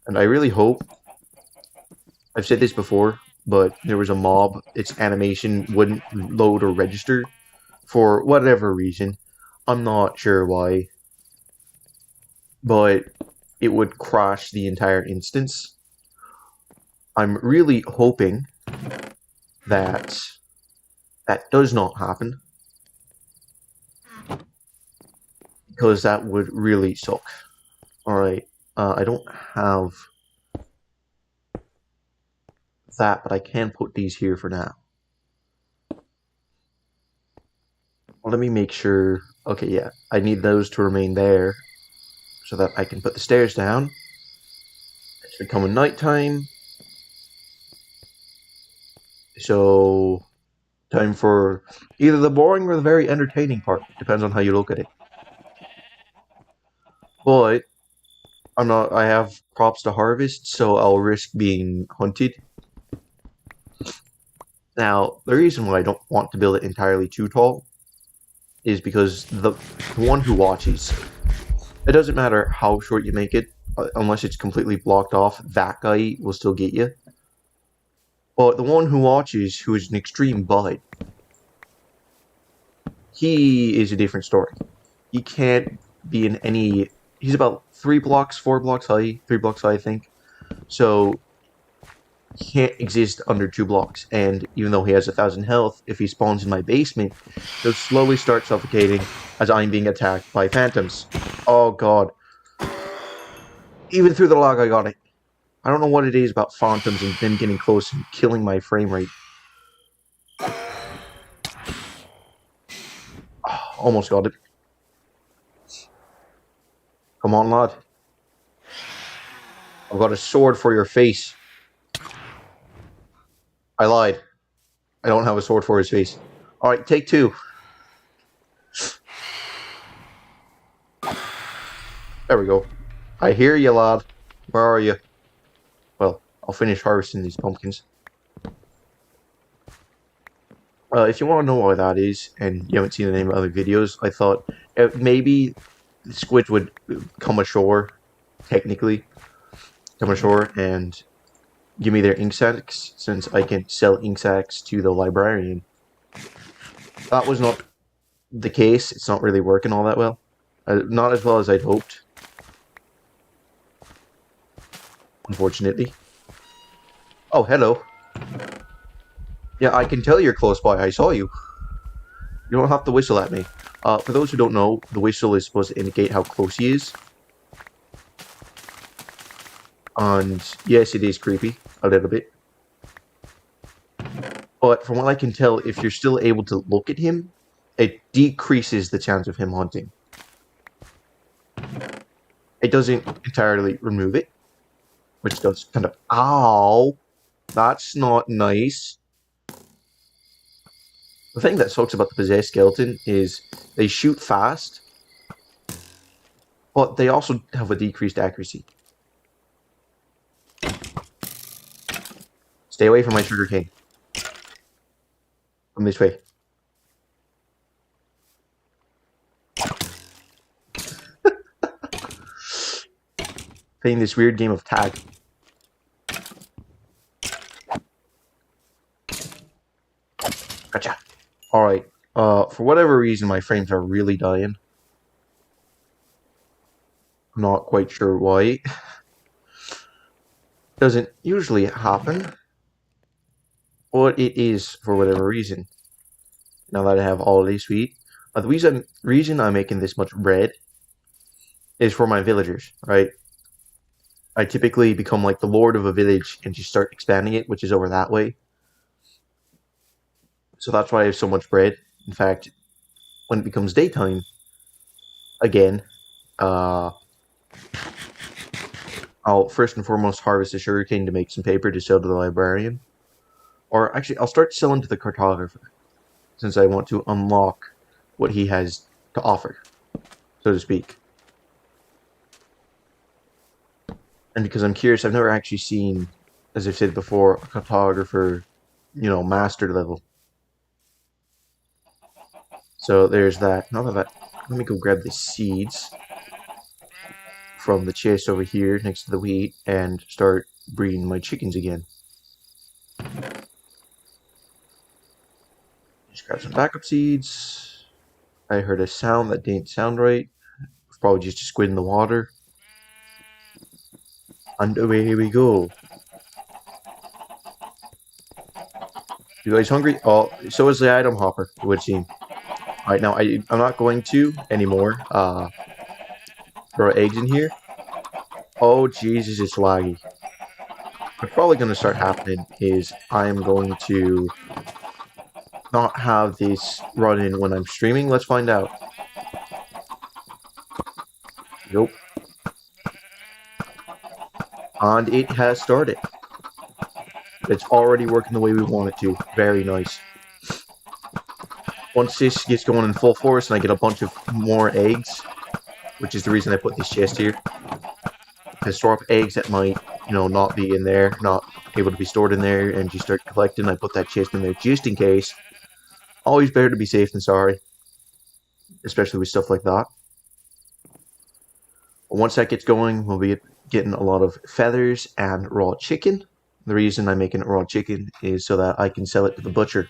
And I really hope, I've said this before, but there was a mob, its animation wouldn't load or register for whatever reason. I'm not sure why. But it would crash the entire instance. I'm really hoping that that does not happen. Because that would really suck. Alright, I don't have that, but I can put these here for now. Well, let me make sure. Okay, yeah, I need those to remain there so that I can put the stairs down. It's becoming nighttime. So, time for either the boring or the very entertaining part. Depends on how you look at it. But I have crops to harvest, so I'll risk being hunted. Now, the reason why I don't want to build it entirely too tall is because the one who watches, it doesn't matter how short you make it, unless it's completely blocked off, that guy will still get you. But the one who watches, who is an extreme bud, he is a different story. He can't be in any... He's about 4 blocks high, 3 blocks high, I think. So he can't exist under 2 blocks. And even though he has 1,000 health, if he spawns in my basement, he'll slowly start suffocating as I'm being attacked by phantoms. Oh god. Even through the log, I got it. I don't know what it is about phantoms and them getting close and killing my frame rate. Oh, almost got it. Come on, lad. I've got a sword for your face. I lied. I don't have a sword for his face. Alright, take 2. There we go. I hear you, lad. Where are you? Well, I'll finish harvesting these pumpkins. If you want to know why that is, and you haven't seen any of my other videos, I thought maybe the squid would come ashore, technically, come ashore and give me their ink sacs, since I can sell ink sacs to the librarian. That was not the case. It's not really working all that well. Not as well as I'd hoped, unfortunately. Oh, hello. Yeah, I can tell you're close by. I saw you. You don't have to whistle at me. For those who don't know, the whistle is supposed to indicate how close he is. And yes, it is creepy, a little bit. But from what I can tell, if you're still able to look at him, it decreases the chance of him hunting. It doesn't entirely remove it, which does kind of... Ow! That's not nice. The thing that sucks about the possessed skeleton is they shoot fast, but they also have a decreased accuracy. Stay away from my sugarcane. Come this way. Playing this weird game of tag. Gotcha. Alright. For whatever reason, my frames are really dying. I'm not quite sure why. Doesn't usually happen. But it is for whatever reason. Now that I have all of these wheat. The reason I'm making this much bread is for my villagers, right? I typically become like the lord of a village and just start expanding it, which is over that way. So that's why I have so much bread. In fact, when it becomes daytime, again, I'll first and foremost harvest the sugarcane to make some paper to sell to the librarian. Or actually, I'll start selling to the cartographer, since I want to unlock what he has to offer, so to speak. And because I'm curious, I've never actually seen, as I've said before, a cartographer, master level. So there's that. Now that, let me go grab the seeds from the chest over here next to the wheat and start breeding my chickens again. Just grab some backup seeds. I heard a sound that didn't sound right. It's probably just a squid in the water. And away we go. You guys hungry? Oh, so is the item hopper, it would seem. Alright, now I'm not going to anymore throw eggs in here. Oh, Jesus, it's laggy. What's probably going to start happening is I am going to not have this run in when I'm streaming. Let's find out. Nope. And it has started. It's already working the way we want it to. Very nice. Once this gets going in full force and I get a bunch of more eggs, which is the reason I put this chest here, to store up eggs that might, not be in there, not able to be stored in there, and you start collecting, I put that chest in there just in case. Always better to be safe than sorry, especially with stuff like that. But once that gets going, we'll be getting a lot of feathers and raw chicken. The reason I'm making it raw chicken is so that I can sell it to the butcher.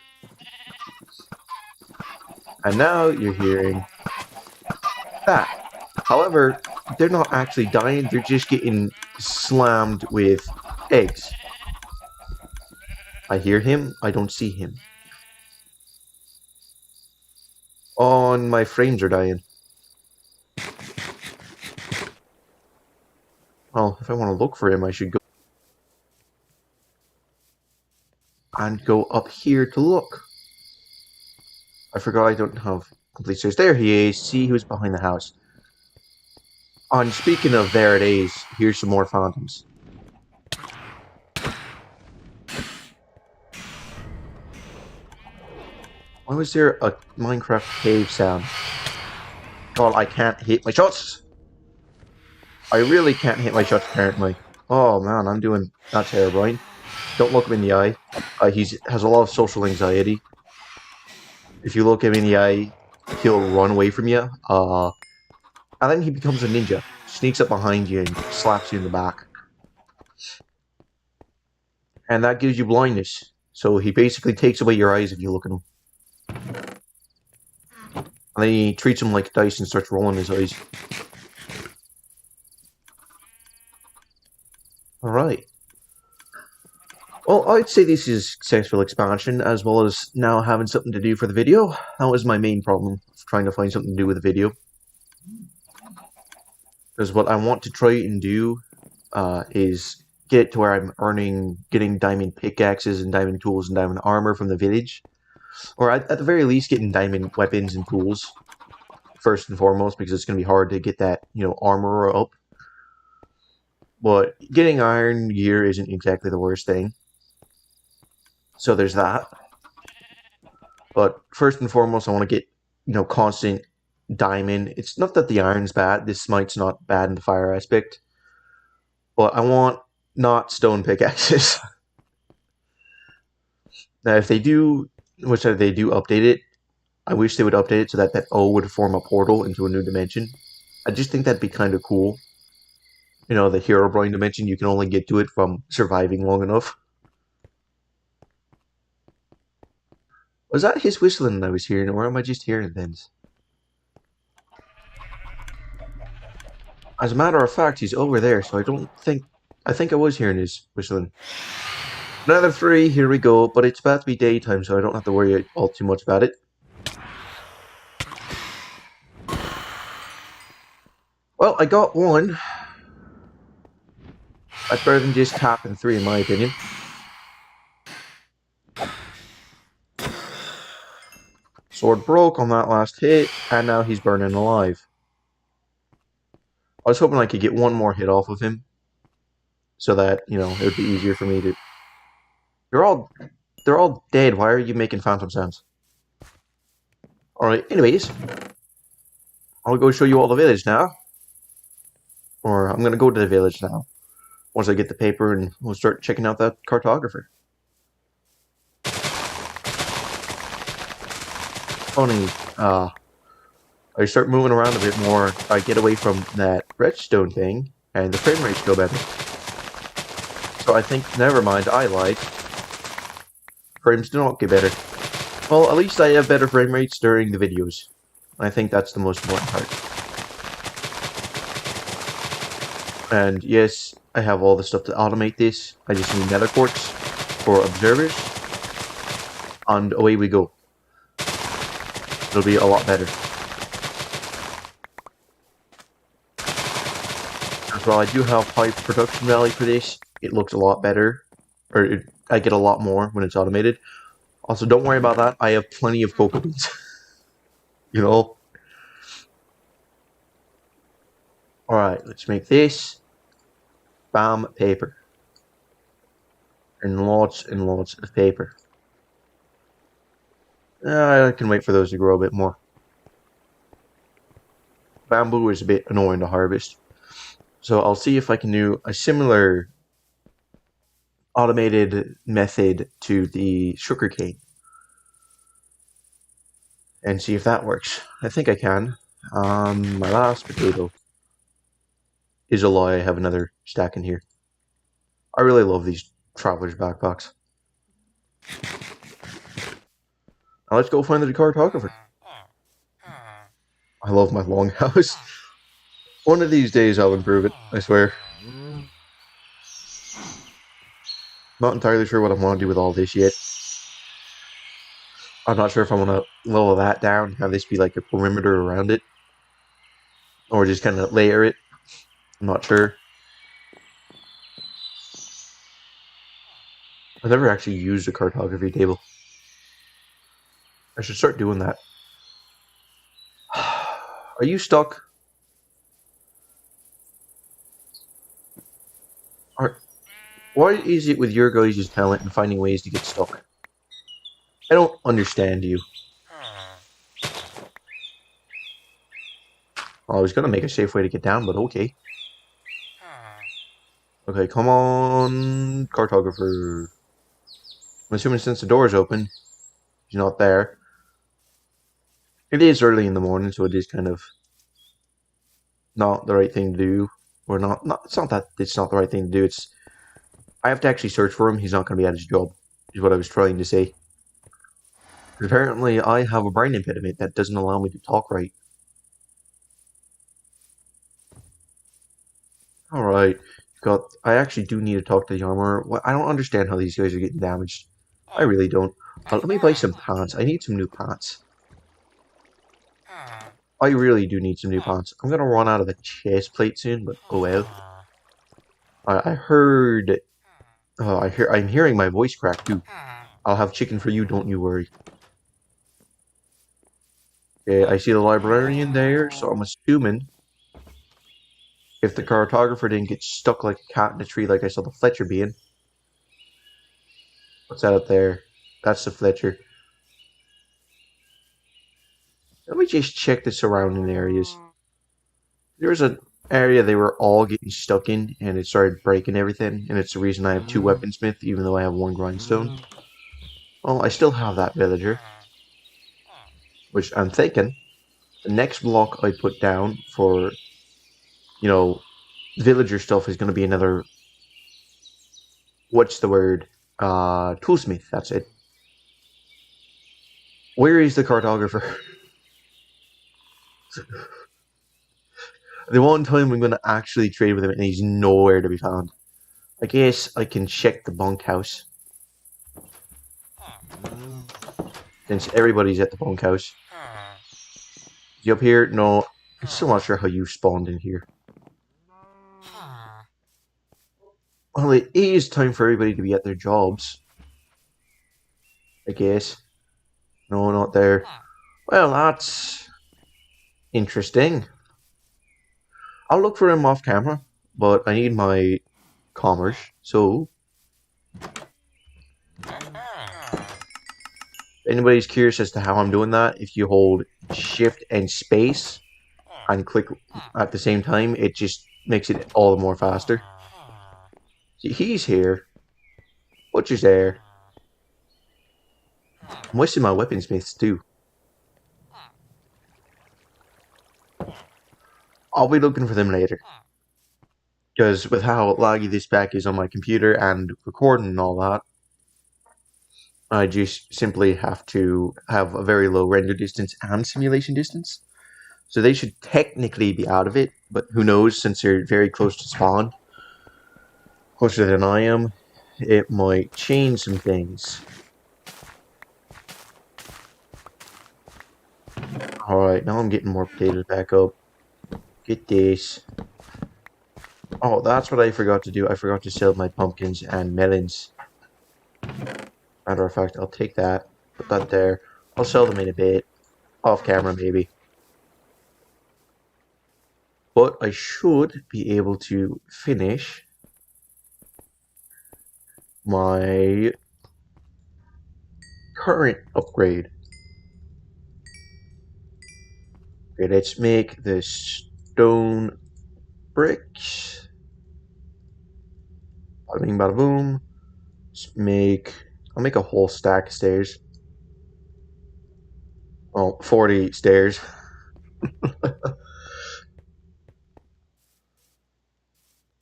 And now you're hearing that. However, they're not actually dying, they're just getting slammed with eggs. I hear him, I don't see him. Oh, and my frames are dying. Well, if I want to look for him, I should go and go up here to look. I forgot I don't have complete stairs. There he is. See who's behind the house. And speaking of there it is, here's some more phantoms. Why was there a Minecraft cave sound? God, I can't hit my shots! I really can't hit my shots apparently. Oh man, I'm doing that's Herobrine. Don't look him in the eye. He has a lot of social anxiety. If you look him in the eye, he'll run away from you. And then he becomes a ninja. Sneaks up behind you and slaps you in the back. And that gives you blindness. So he basically takes away your eyes if you look at him. And then he treats him like dice and starts rolling his eyes. Alright. Well, I'd say this is a successful expansion, as well as now having something to do for the video. That was my main problem, trying to find something to do with the video. Because what I want to try and do is get to where I'm getting diamond pickaxes and diamond tools and diamond armor from the village. Or at the very least, getting diamond weapons and tools, first and foremost, because it's going to be hard to get that, armor up. But getting iron gear isn't exactly the worst thing. So there's that. But first and foremost, I want to get, constant diamond. It's not that the iron's bad. This smite's not bad in the fire aspect. But I want not stone pickaxes. Now, if they do, which they do update it, I wish they would update it so that O would form a portal into a new dimension. I just think that'd be kind of cool. The Herobrine dimension, you can only get to it from surviving long enough. Was that his whistling I was hearing, or am I just hearing things? As a matter of fact, he's over there, so I think I was hearing his whistling. Another 3, here we go, but it's about to be daytime, so I don't have to worry all too much about it. Well, I got 1. That's better than just tapping 3, in my opinion. Sword broke on that last hit, and now he's burning alive. I was hoping I could get 1 more hit off of him, so that, it would be easier for me to... They're all dead. Why are you making phantom sounds? Alright, anyways. I'll go show you all the village now. Or I'm going to go to the village now. Once I get the paper, and we'll start checking out that cartographer. Funny, I start moving around a bit more, I get away from that redstone thing, and the frame rates go better. So I think, never mind, I lied. Frames do not get better. Well, at least I have better frame rates during the videos. I think that's the most important part. And yes, I have all the stuff to automate this. I just need nether quartz for observers. And away we go. It'll be a lot better. As well, I do have high production value for this. It looks a lot better. I get a lot more when it's automated. Also, don't worry about that. I have plenty of cocoa beans. Alright, let's make this. Bam, paper. And lots of paper. I can wait for those to grow a bit more. Bamboo is a bit annoying to harvest. So I'll see if I can do a similar automated method to the sugarcane. And see if that works. I think I can. My last potato is a lie. I have another stack in here. I really love these traveler's backpacks. Now let's go find the cartographer. I love my longhouse. One of these days I'll improve it, I swear. Not entirely sure what I want to do with all this yet. I'm not sure if I want to level that down, have this be like a perimeter around it. Or just kind of layer it. I'm not sure. I've never actually used a cartography table. I should start doing that. Are you stuck? Why is it with your guys' talent and finding ways to get stuck? I don't understand you. I was gonna make a safe way to get down, but okay. Okay, come on, cartographer. I'm assuming since the door is open, he's not there. It is early in the morning, so it is kind of not the right thing to do. Or not it's not that it's not the right thing to do, it's I have to actually search for him, he's not gonna be at his job, is what I was trying to say. Apparently I have a brain impediment that doesn't allow me to talk right. Alright. I actually do need to talk to the armor. I don't understand how these guys are getting damaged. I really don't. Let me buy some pants. I need some new pants. I really do need some new pants. I'm gonna run out of a chest plate soon, but oh well. I heard. I'm hearing my voice crack too. I'll have chicken for you. Don't you worry. Okay, I see the librarian there, so I'm assuming if the cartographer didn't get stuck like a cat in a tree, like I saw the Fletcher being. What's that up there? That's the Fletcher. Let me just check the surrounding areas. There was an area they were all getting stuck in, and it started breaking everything, and it's the reason I have 2 weaponsmith, even though I have 1 grindstone. Well, I still have that villager, which I'm thinking the next block I put down for, villager stuff is going to be another, what's the word? Toolsmith, that's it. Where is the cartographer? The one time I'm going to actually trade with him, and he's nowhere to be found. I guess I can check the bunkhouse. Since everybody's at the bunkhouse. Is he up here? No. I'm still not sure how you spawned in here. Well, it is time for everybody to be at their jobs. I guess. No, not there. Well, that's interesting. I'll look for him off camera, but I need my commerce, so if anybody's curious as to how I'm doing that, if you hold shift and space and click at the same time, it just makes it all the more faster. See, he's here. Butcher's there. I'm wasting my weaponsmiths too. I'll be looking for them later. Because with how laggy this pack is on my computer and recording and all that, I just simply have to have a very low render distance and simulation distance. So they should technically be out of it, but who knows, since they're very close to spawn, closer than I am, it might change some things. Alright, now I'm getting more potatoes back up. Get this. Oh, that's what I forgot to do. I forgot to sell my pumpkins and melons. Matter of fact, I'll take that, put that there. I'll sell them in a bit. Off camera, maybe. But I should be able to finish my current upgrade. Okay, let's make the stone bricks. Bada bing, bada boom. I'll make a whole stack of stairs. Well, 40 stairs.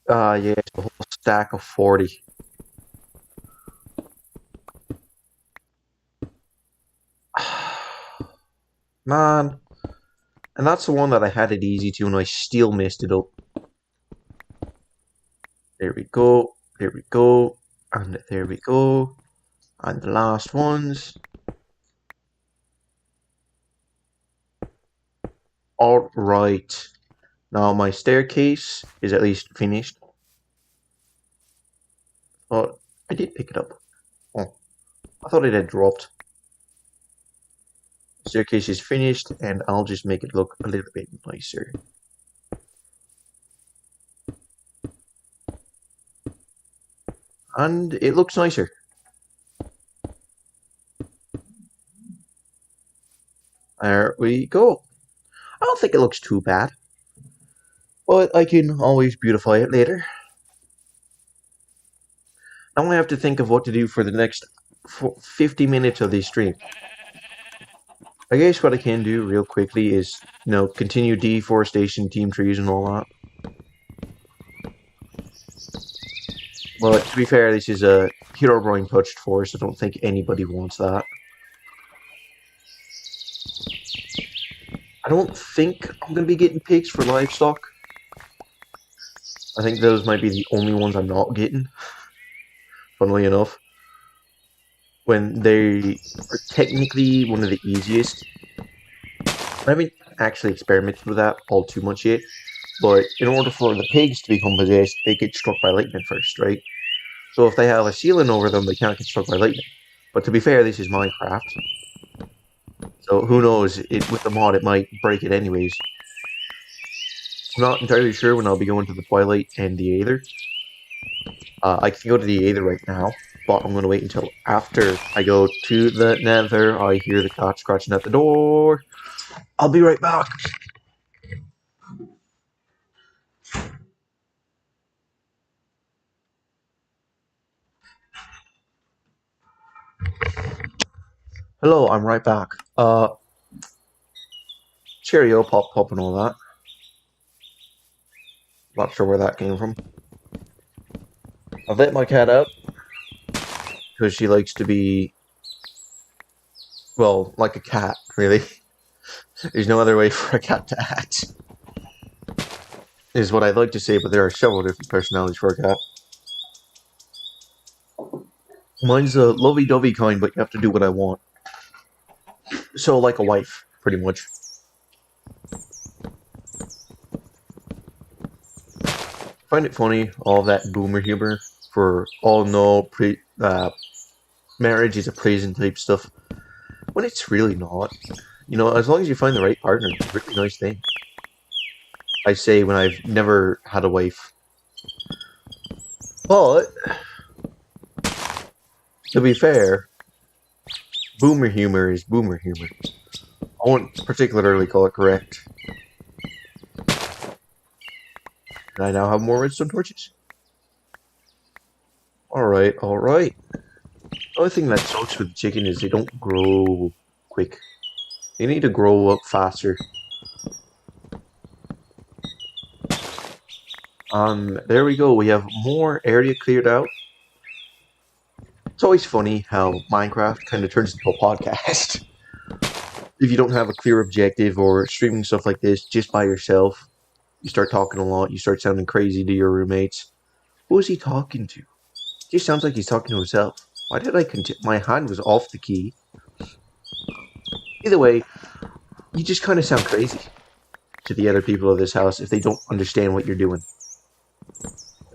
Yeah, it's a whole stack of 40. Man. And that's the one that I had it easy to, and I still messed it up. There we go. There we go. And there we go. And the last ones. Alright. Now my staircase is at least finished. Oh, I did pick it up. Oh, I thought it had dropped. Staircase is finished, and I'll just make it look a little bit nicer. And it looks nicer. There we go. I don't think it looks too bad, but I can always beautify it later. Now I have to think of what to do for the next 50 minutes of this stream. I guess what I can do real quickly is, continue deforestation, team trees, and all that. But to be fair, this is a Herobrine touched forest. I don't think anybody wants that. I don't think I'm going to be getting pigs for livestock. I think those might be the only ones I'm not getting, funnily enough. When they are technically one of the easiest. I haven't actually experimented with that all too much yet, but in order for the pigs to become possessed, they get struck by lightning first, right? So if they have a ceiling over them, they can't get struck by lightning. But to be fair, this is Minecraft. So who knows, with the mod it might break it anyways. I'm not entirely sure when I'll be going to the Twilight and the Aether. I can go to the Aether right now, but I'm going to wait until after I go to the Nether. I hear the cat scratching at the door. I'll be right back. Hello, I'm right back. Cheerio, pop, and all that. Not sure where that came from. I've let my cat out because she likes to be, well, like a cat, really. There's no other way for a cat to act, is what I'd like to say, but there are several different personalities for a cat. Mine's a lovey-dovey kind, but you have to do what I want. So, like a wife, pretty much. I find it funny, all that boomer humor for marriage is a prison type stuff, when it's really not. As long as you find the right partner, it's a really nice thing. I say when I've never had a wife. But, to be fair, boomer humor is boomer humor. I won't particularly call it correct. And I now have more redstone torches. Alright. The only thing that sucks with chicken is they don't grow quick. They need to grow up faster. There we go. We have more area cleared out. It's always funny how Minecraft kind of turns into a podcast. If you don't have a clear objective or streaming stuff like this just by yourself, you start talking a lot, you start sounding crazy to your roommates. Who is he talking to? It just sounds like he's talking to himself. Why did I continue? My hand was off the key. Either way, you just kind of sound crazy to the other people of this house if they don't understand what you're doing.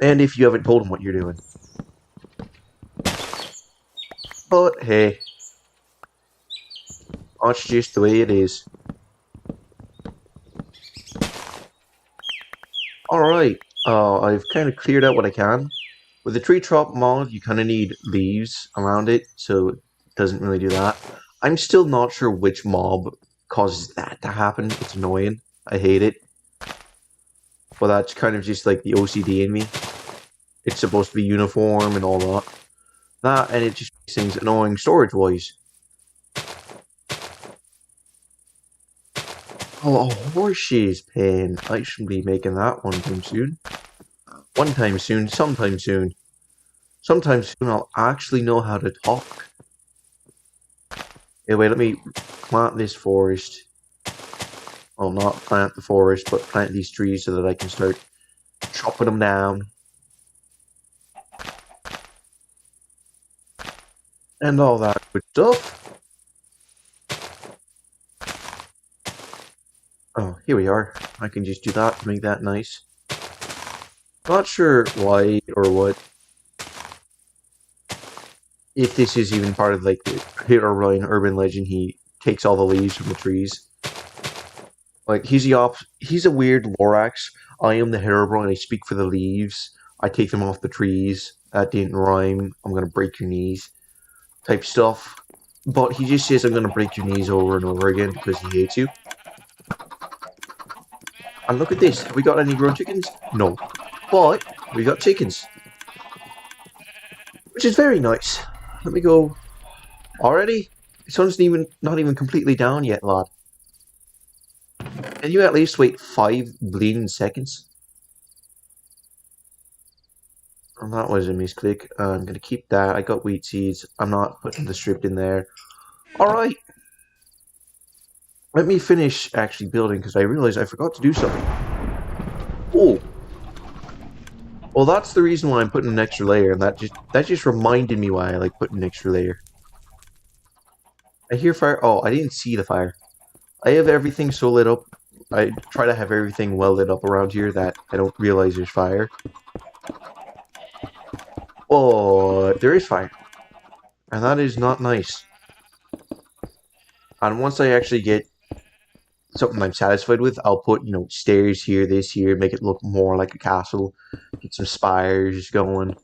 And if you haven't told them what you're doing. But hey, that's just the way it is. Alright, I've kind of cleared out what I can. With the tree top mod, you kind of need leaves around it, so it doesn't really do that. I'm still not sure which mob causes that to happen. It's annoying. I hate it. But that's kind of just like the OCD in me. It's supposed to be uniform and all that. That, and it just makes things annoying storage-wise. Oh, a horseshoe's pen. I should be making that one time soon. Sometime soon. Sometime soon I'll actually know how to talk. Anyway, let me plant this forest. Well, not plant the forest, but plant these trees so that I can start chopping them down. And all that good stuff. Oh, here we are. I can just do that to make that nice. Not sure why or what. If this is even part of like the Herobrine urban legend, he takes all the leaves from the trees. Like he's a weird Lorax. I am the Herobrine. I speak for the leaves. I take them off the trees. That didn't rhyme. I'm gonna break your knees. Type stuff. But he just says I'm gonna break your knees over and over again because he hates you. And look at this. Have we got any grown chickens? No. But we got chickens. which is very nice. Let me go. Already? The sun's not even completely down yet, lad. Can you at least wait 5 bleeding seconds? And that was a misclick. I'm gonna keep that. I got wheat seeds. I'm not putting the strip in there. Alright. Let me finish actually building because I realized I forgot to do something. Oh. Well, that's the reason why I'm putting an extra layer, and that just reminded me why I like putting an extra layer. I hear fire. Oh, I didn't see the fire. I have everything so lit up. I try to have everything well lit up around here that I don't realize there's fire. Oh, there is fire. And that is not nice. And once I actually get something I'm satisfied with, I'll put, stairs here, this here, make it look more like a castle. Get some spires going.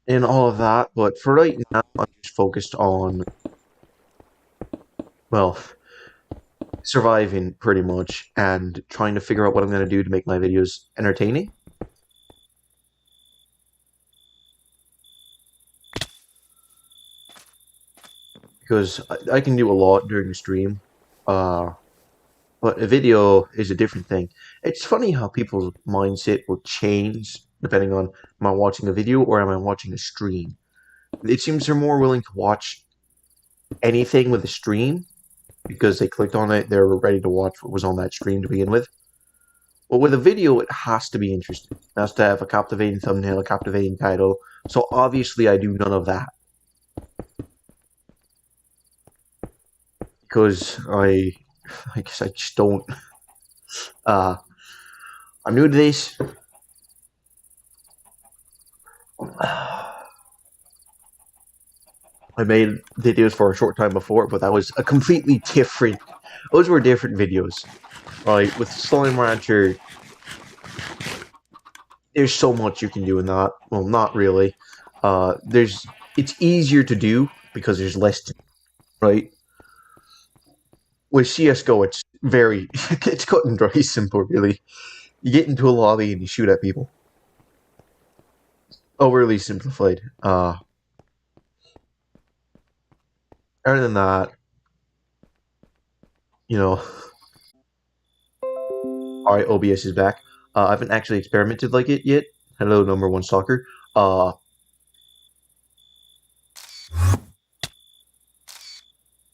And all of that. But for right now, I'm just focused on, well, surviving pretty much and trying to figure out what I'm going to do to make my videos entertaining. Because I can do a lot during the stream. But a video is a different thing. It's funny how people's mindset will change depending on, am I watching a video or am I watching a stream? It seems they're more willing to watch anything with a stream because they clicked on it, they're ready to watch what was on that stream to begin with. But with a video, it has to be interesting. It has to have a captivating thumbnail, a captivating title. So obviously I do none of that. Because I guess I just don't. I'm new to this. I made videos for a short time before, but that was a completely different. Those were different videos. Right, with Slime Rancher, there's so much you can do in that. Well, not really. It's easier to do because there's less to do, right? With CS:GO, it's very, it's cut and dry simple, really. You get into a lobby and you shoot at people. Overly simplified. Other than that, you know, alright, OBS is back. I haven't actually experimented like it yet. Hello, number one stalker.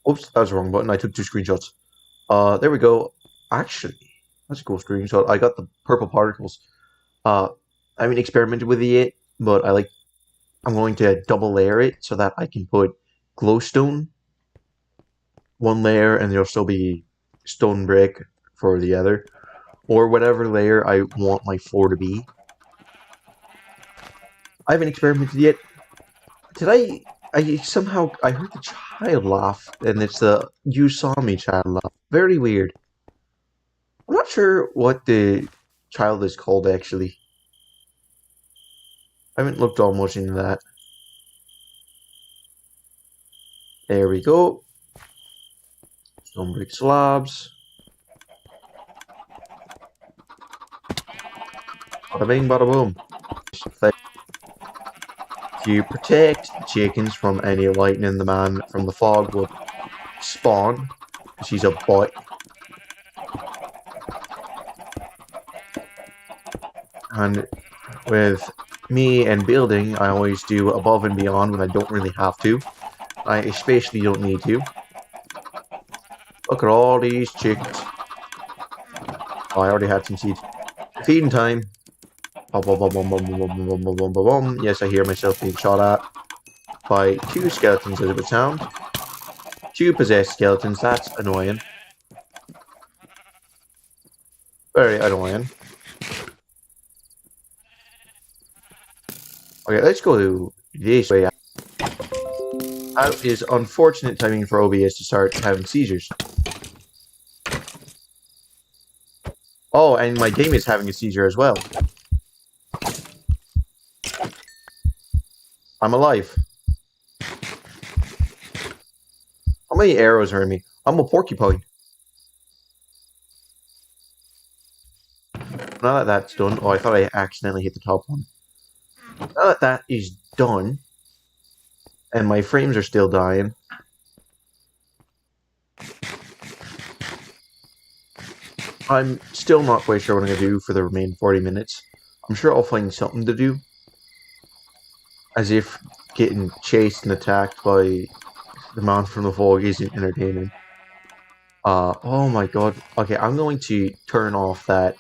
Oops, that was the wrong button. I took 2 screenshots. There we go. Actually, that's a cool screenshot. I got the purple particles. I haven't experimented with it yet, but I'm going to double layer it so that I can put glowstone one layer and there'll still be stone brick for the other, or whatever layer I want my floor to be. I haven't experimented yet. Did I somehow I heard the child laugh, and it's the "you saw me" child laugh. Very weird. I'm not sure what the child is called actually. I haven't looked all much into that. There we go. Stone brick slabs. Bada bing, bada boom. To protect chickens from any lightning, the man from the fog would spawn. She's a bot. And with me and building, I always do above and beyond when I don't really have to. I especially don't need to. Look at all these chickens. Oh, I already had some seeds. Feeding time. Yes, I hear myself being shot at by 2 skeletons as it would sound. 2 possessed skeletons, that's annoying. Very annoying. Okay, let's go this way. That is unfortunate timing for OBS to start having seizures. Oh, and my game is having a seizure as well. I'm alive. How many arrows are in me? I'm a porcupine. Now that that's done, oh, I thought I accidentally hit the top one. Now that that is done, and my frames are still dying, I'm still not quite sure what I'm going to do for the remaining 40 minutes. I'm sure I'll find something to do. As if getting chased and attacked by the man from the fog isn't entertaining. Oh my god. Okay, I'm going to turn off that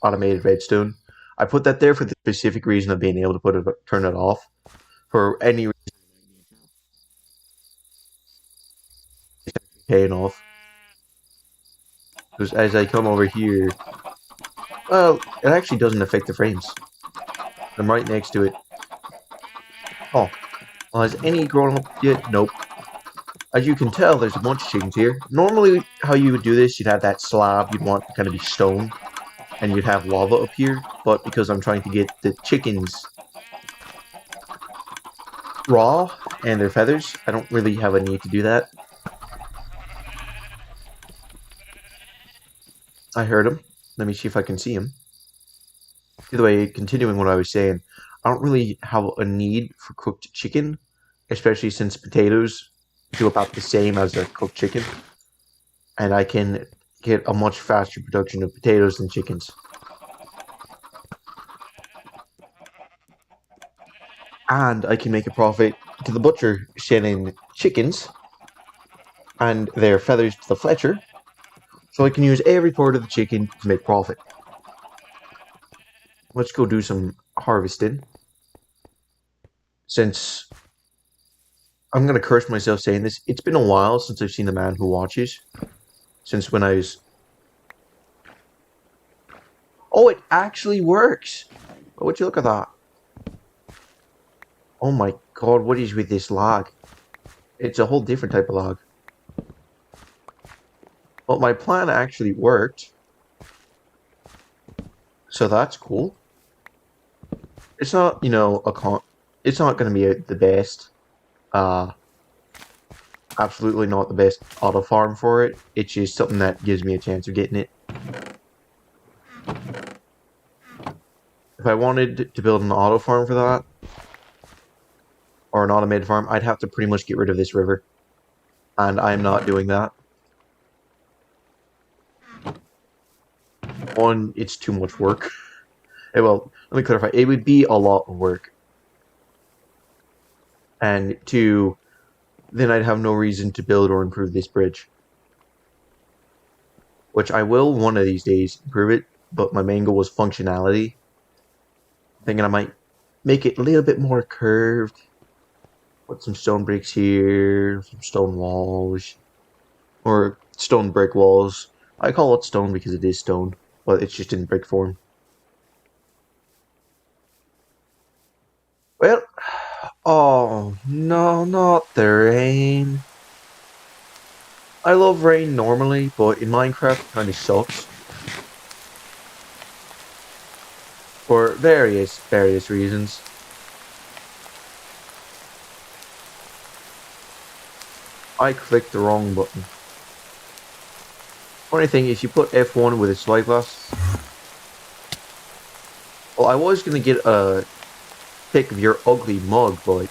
automated redstone. I put that there for the specific reason of being able to turn it off. For any reason paying off. Because as I come over here, well, it actually doesn't affect the frames. I'm right next to it. Oh, well, has any grown up yet? Nope. As you can tell, there's a bunch of chickens here. Normally, how you would do this, you'd have that slab you'd want to kind of be stone, and you'd have lava up here. But because I'm trying to get the chickens raw and their feathers, I don't really have a need to do that. I heard him. Let me see if I can see him. Either way, continuing what I was saying, I don't really have a need for cooked chicken, especially since potatoes do about the same as a cooked chicken, and I can get a much faster production of potatoes than chickens. And I can make a profit to the butcher selling chickens and their feathers to the fletcher, so I can use every part of the chicken to make profit. Let's go do some harvesting. Since I'm gonna curse myself saying this, it's been a while since I've seen The Man Who Watches. Since when I was... Oh, it actually works! Oh, would you look at that? Oh my god, what is with this lag? It's a whole different type of lag. Well, my plan actually worked. So that's cool. It's not, you know, it's not going to be the best. Absolutely not the best auto farm for it. It's just something that gives me a chance of getting it. If I wanted to build an auto farm for that, or an automated farm, I'd have to pretty much get rid of this river. And I'm not doing that. One, it's too much work. Well, let me clarify. It would be a lot of work. And two, then I'd have no reason to build or improve this bridge. Which I will one of these days improve it, but my main goal was functionality. Thinking I might make it a little bit more curved. Put some stone bricks here, some stone walls, or stone brick walls. I call it stone because it is stone, but it's just in brick form. Well, oh no, not the rain. I love rain normally, but in Minecraft it kind of sucks. For various reasons. I clicked the wrong button. Funny thing is, you put F1 with a spyglass. Well, I was gonna get a pic of your ugly mug, but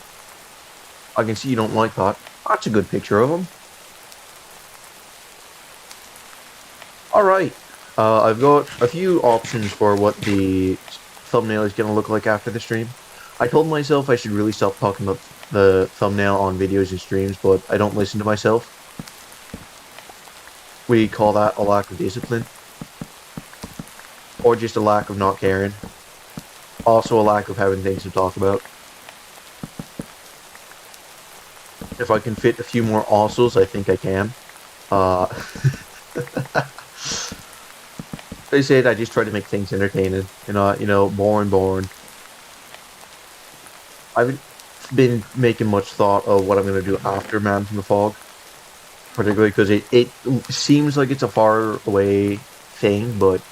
I can see you don't like that. That's a good picture of him. Alright, I've got a few options for what the thumbnail is gonna look like after the stream. I told myself I should really stop talking about the thumbnail on videos and streams, but I don't listen to myself. We call that a lack of discipline. Or just a lack of not caring. Also a lack of having things to talk about. If I can fit a few more alsos, I think I can. They said I just try to make things entertaining. You know, boring. I've been making much thought of what I'm going to do after Man from the Fog. Particularly because it seems like it's a far away thing, but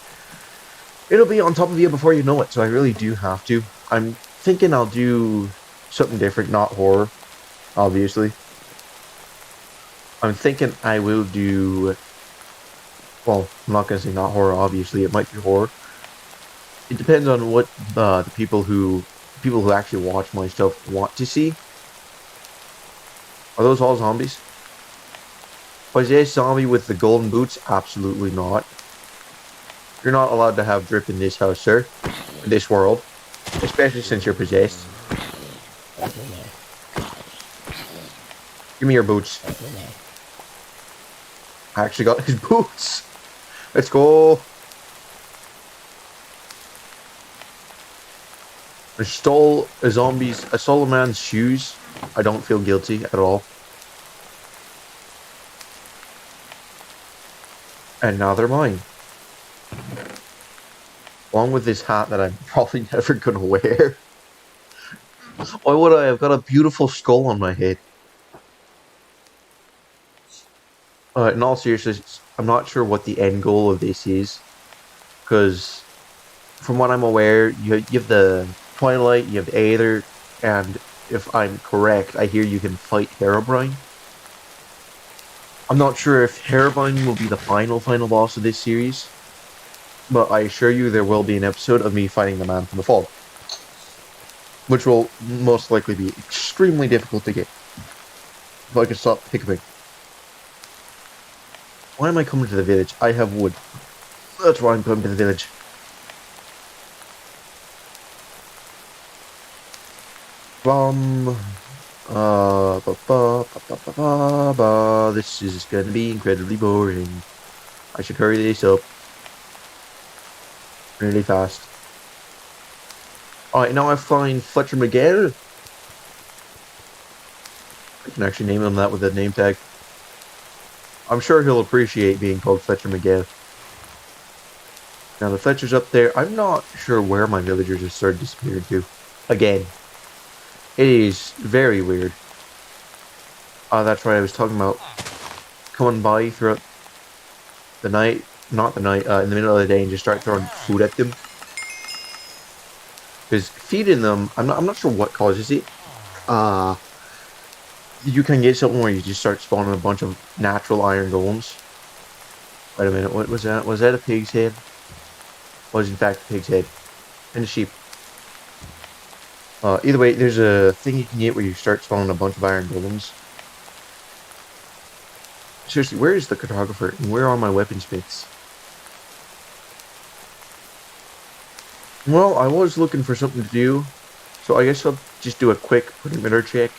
it'll be on top of you before you know it, so I really do have to. I'm thinking I'll do something different, not horror, obviously. I'm thinking I will do... Well, I'm not going to say not horror, obviously. It might be horror. It depends on what the people people who actually watch my stuff want to see. Are those all zombies? Was this zombie with the golden boots? Absolutely not. You're not allowed to have drip in this house, sir. In this world. Especially since you're possessed. Give me your boots. I actually got his boots. Let's go. I stole a man's shoes. I don't feel guilty at all. And now they're mine. Along with this hat that I'm probably never gonna wear. Why would I? I've got a beautiful skull on my head. In all seriousness, I'm not sure what the end goal of this is. Because, from what I'm aware, you have the Twilight, you have the Aether, and if I'm correct, I hear you can fight Herobrine. I'm not sure if Herobrine will be the final boss of this series, but I assure you there will be an episode of me fighting the Man from the Fog. Which will most likely be extremely difficult to get. If I can stop hiccuping. Why am I coming to the village? I have wood. That's why I'm coming to the village. This is gonna be incredibly boring. I should hurry this up. Really fast. Alright, now I find Fletcher Miguel. I can actually name him that with a name tag. I'm sure he'll appreciate being called Fletcher Miguel. Now the Fletcher's up there. I'm not sure where my villagers have started disappearing to. Again. It is very weird. That's right, I was talking about coming by throughout the night. Not the night, in the middle of the day and just start throwing food at them. Because feeding them, I'm not sure what causes it. You can get something where you just start spawning a bunch of natural iron golems. Wait a minute, what was that? Was that a pig's head? Was in fact a pig's head. And a sheep. Either way, there's a thing you can get where you start spawning a bunch of iron golems. Seriously, where is the cartographer? And where are my weaponsmiths? Well, I was looking for something to do. So I guess I'll just do a quick perimeter check.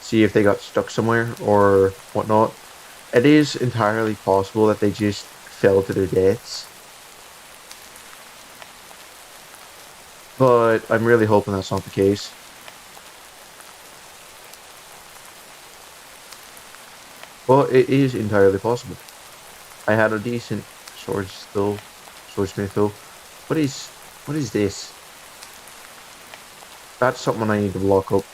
See if they got stuck somewhere or whatnot. It is entirely possible that they just fell to their deaths. But I'm really hoping that's not the case. But it is entirely possible. I had a decent swordsmith though. What is this? That's something I need to block up.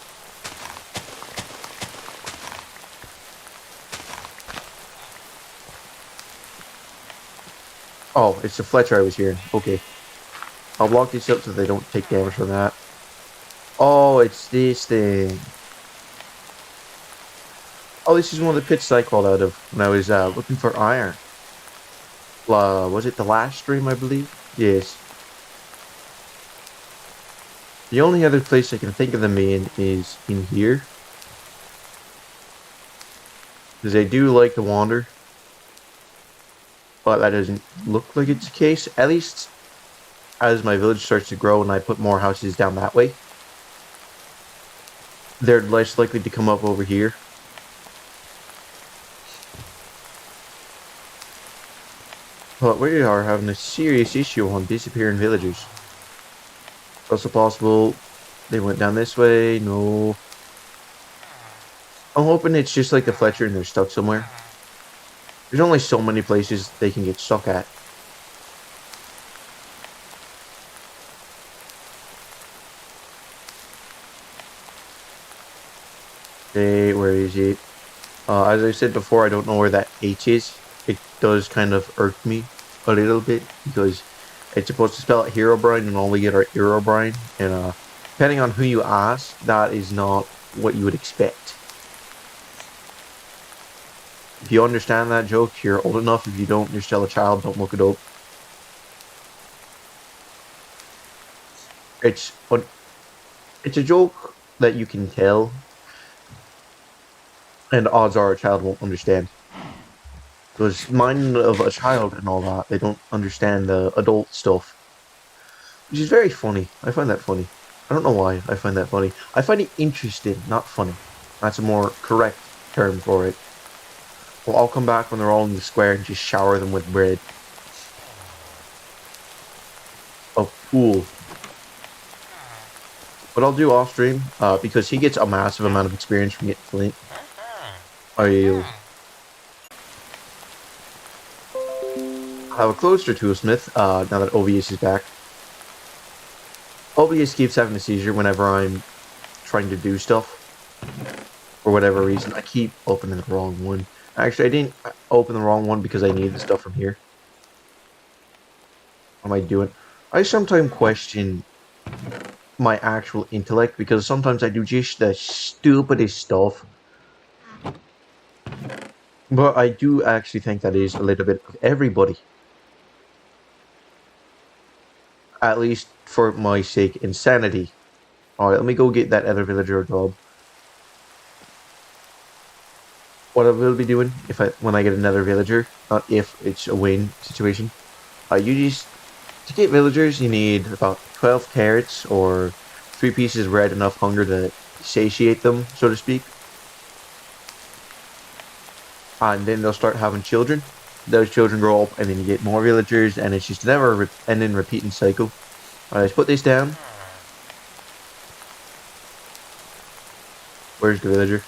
Oh, it's the Fletcher I was hearing. Okay. I'll block these up so they don't take damage from that. Oh, it's this thing. Oh, this is one of the pits I crawled out of when I was looking for iron. Was it the last stream, I believe? Yes. The only other place I can think of them being is in here. Because they do like to wander. But that doesn't look like it's the case. At least as my village starts to grow and I put more houses down that way, they're less likely to come up over here. But we are having a serious issue on disappearing villagers. Also possible they went down this way. No. I'm hoping it's just like the Fletcher and they're stuck somewhere. There's only so many places they can get stuck at. Okay, where is it? As I said before, I don't know where that H is. It does kind of irk me a little bit because it's supposed to spell out Herobrine and all we get are Herobrine. And depending on who you ask, that is not what you would expect. If you understand that joke, you're old enough. If you don't, you're still a child. Don't look it up. It's It's a joke that you can tell, and odds are a child won't understand. Because mind of a child and all that, they don't understand the adult stuff, which is very funny. I find that funny. I don't know why I find that funny. I find it interesting, not funny. That's a more correct term for it. Well, I'll come back when they're all in the square and just shower them with bread. Oh, cool. What I'll do off stream, because he gets a massive amount of experience from getting flint. I'll have a closer toolsmith, now that OBS is back. OBS keeps having a seizure whenever I'm trying to do stuff. For whatever reason, I keep opening the wrong one. Actually, I didn't open the wrong one because I need the stuff from here. What am I doing? I sometimes question my actual intellect because sometimes I do just the stupidest stuff. But I do actually think that is a little bit of everybody. At least for my sake, insanity. Alright, let me go get that other villager job. What I will be doing when I get another villager, not if it's a win situation. To get villagers, you need about 12 carrots or 3 pieces of bread, enough hunger to satiate them, so to speak. And then they'll start having children. Those children grow up, and then you get more villagers, and it's just never ending repeating cycle. Alright, let's put this down. Where's the villager?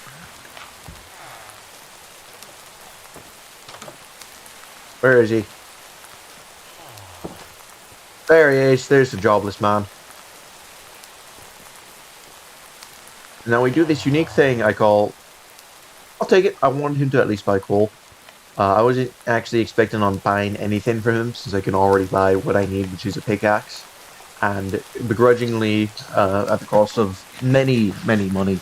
Where is he? There he is. There's the jobless man. Now we do this unique thing I call... I'll take it. I wanted him to at least buy coal. I wasn't actually expecting on buying anything from him, since I can already buy what I need, which is a pickaxe. And begrudgingly, at the cost of many, many money,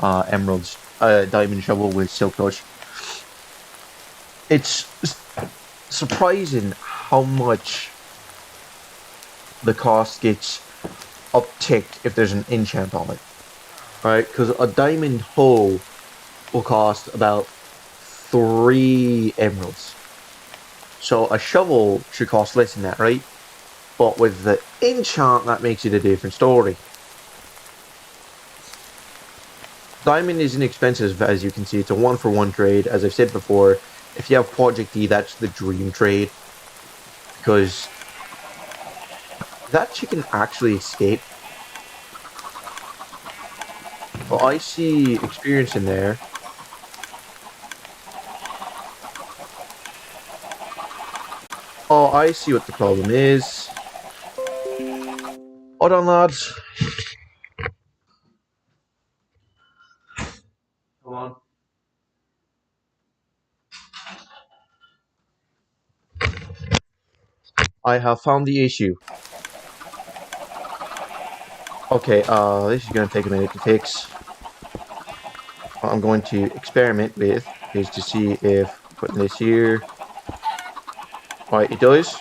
emeralds, diamond shovel with silk touch. It's surprising how much the cost gets upticked if there's an enchant on it. Right? Because a diamond hoe will cost about 3 emeralds. So a shovel should cost less than that, right? But with the enchant, that makes it a different story. Diamond is inexpensive, as you can see. It's a 1-for-1 trade. As I've said before, if you have Project D, that's the dream trade. Because that chicken actually escaped. Well, I see experience in there. Oh, I see what the problem is. Hold on, lads. Come on. I have found the issue. Okay, this is going to take a minute to fix. What I'm going to experiment with is to see if putting this here... Right, it does.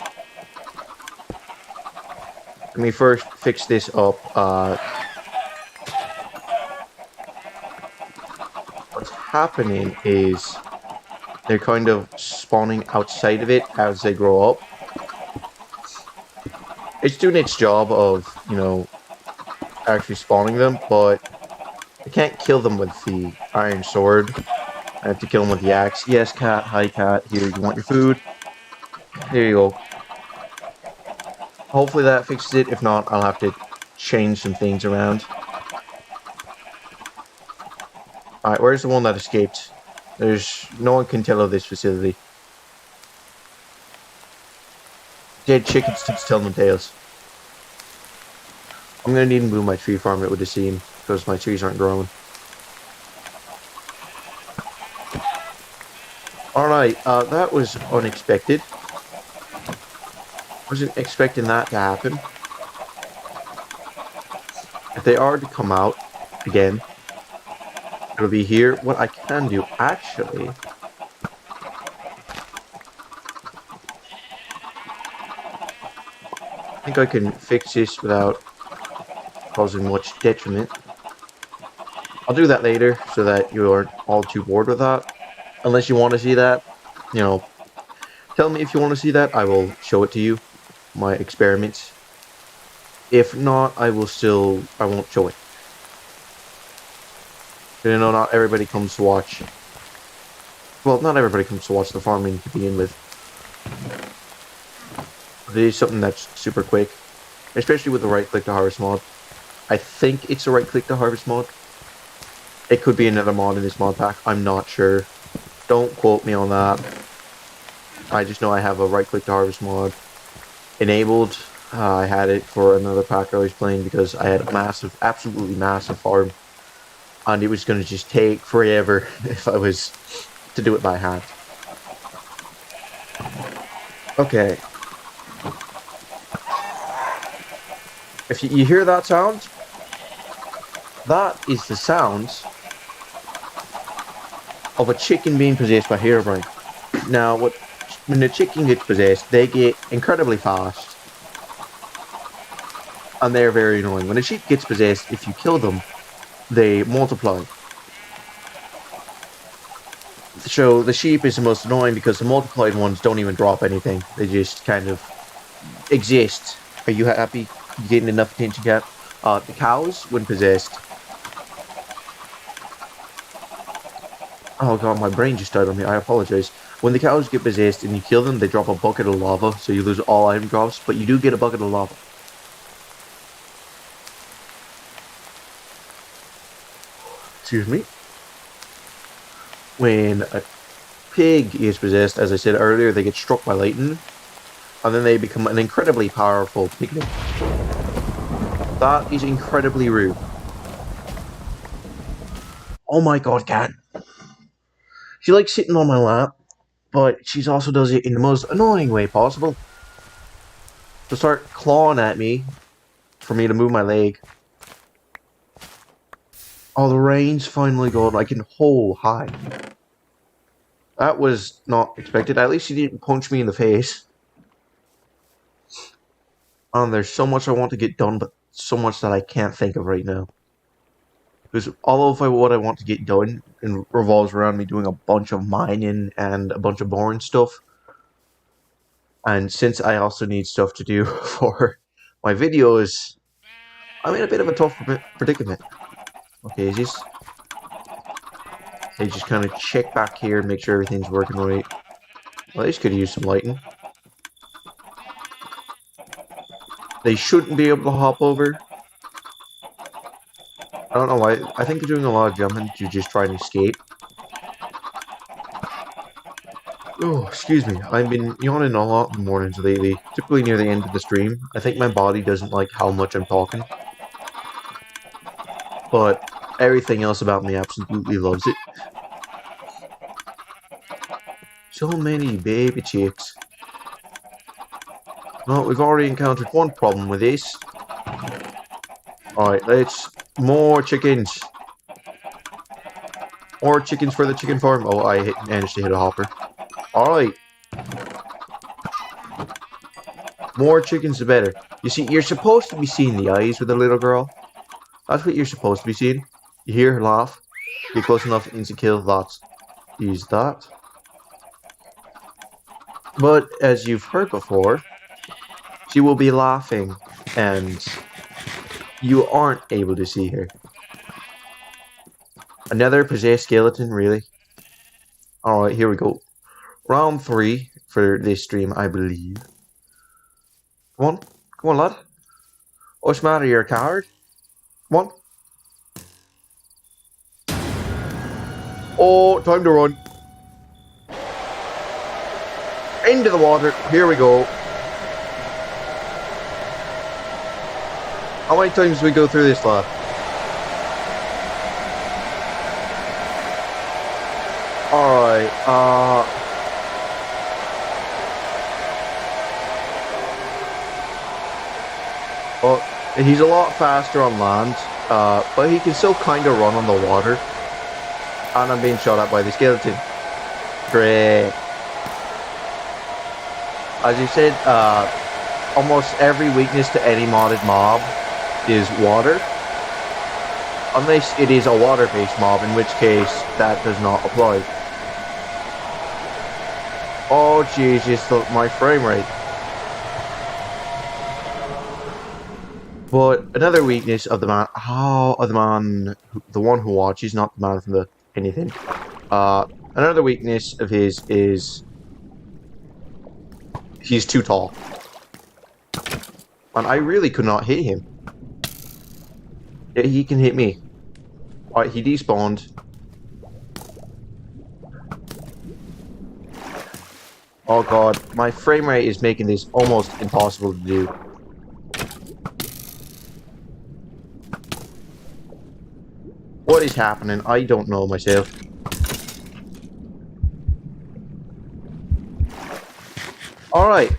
Let me first fix this up. What's happening is they're kind of spawning outside of it as they grow up. It's doing its job of, you know, actually spawning them, but I can't kill them with the iron sword. I have to kill them with the axe. Yes, cat. Hi, cat. Here, you want your food? There you go. Hopefully that fixes it. If not, I'll have to change some things around. Alright, where's the one that escaped? No one can tell of this facility. Dead chickens keeps telling them tales. I'm gonna need to move my tree farm, it would have seemed, because my trees aren't growing. Alright, that was unexpected. Wasn't expecting that to happen. If they are to come out again, it'll be here. What I can do, actually... I think I can fix this without causing much detriment. I'll do that later so that you aren't all too bored with that. Unless you want to see that, you know, tell me if you want to see that. I will show it to you, my experiments. If not, I won't show it. You know, not everybody comes to watch. Well, not everybody comes to watch the farming to begin with. It is something that's super quick, especially with the right click to harvest mod. I think it's the right click to harvest mod. It could be another mod in this mod pack. I'm not sure. Don't quote me on that. I just know I have a right click to harvest mod enabled. I had it for another pack I was playing because I had a massive, absolutely massive farm. And it was going to just take forever if I was to do it by hand. Okay. If you hear that sound, that is the sound of a chicken being possessed by Herobrine. Now, when the chicken gets possessed, they get incredibly fast. And they're very annoying. When a sheep gets possessed, if you kill them, they multiply. So the sheep is the most annoying because the multiplied ones don't even drop anything. They just kind of exist. Are you happy? You getting enough attention, cat? The cows, when possessed... Oh god, my brain just died on me. I apologize. When the cows get possessed and you kill them, they drop a bucket of lava, so you lose all item drops, but you do get a bucket of lava. Excuse me. When a pig is possessed, as I said earlier, they get struck by lightning, and then they become an incredibly powerful piglet. That is incredibly rude. Oh my god, cat. She likes sitting on my lap, but she also does it in the most annoying way possible. To start clawing at me for me to move my leg. Oh, the rain's finally gone. I can hide. That was not expected. At least she didn't punch me in the face. And there's so much I want to get done, but so much that I can't think of right now. Because all of what I want to get done revolves around me doing a bunch of mining and a bunch of boring stuff. And since I also need stuff to do for my videos, I'm in a bit of a tough predicament. Okay, they just kind of check back here and make sure everything's working right. Well, these could use some lighting. They shouldn't be able to hop over. I don't know why. I think they're doing a lot of jumping to just try and escape. Oh, excuse me. I've been yawning a lot in the mornings lately, typically near the end of the stream. I think my body doesn't like how much I'm talking. But everything else about me absolutely loves it. So many baby chicks. Well, we've already encountered one problem with this. Alright, let's... More chickens. More chickens for the chicken farm. Oh, I managed to hit a hopper. Alright. More chickens the better. You see, you're supposed to be seeing the eyes with the little girl. That's what you're supposed to be seeing. You hear her laugh. Get close enough, instant kill. That's... Use that. But, as you've heard before, she will be laughing, and you aren't able to see her. Another possessed skeleton, really? Alright, here we go. Round 3 for this stream, I believe. Come on, lad. What's the matter, you're a coward? Come on. Oh, time to run. Into the water, here we go. How many times do we go through this, lad? Alright, well, he's a lot faster on land, but he can still kind of run on the water. And I'm being shot at by the skeleton. Great. As you said, almost every weakness to any modded mob is water. Unless it is a water-based mob, in which case that does not apply. Oh Jesus, my frame rate. But another weakness of the man, the one who watches, not the man from the anything. Another weakness of his is he's too tall, and I really could not hit him. Yet he can hit me. Alright, he despawned. Oh god, my frame rate is making this almost impossible to do. What is happening? I don't know myself. Alright.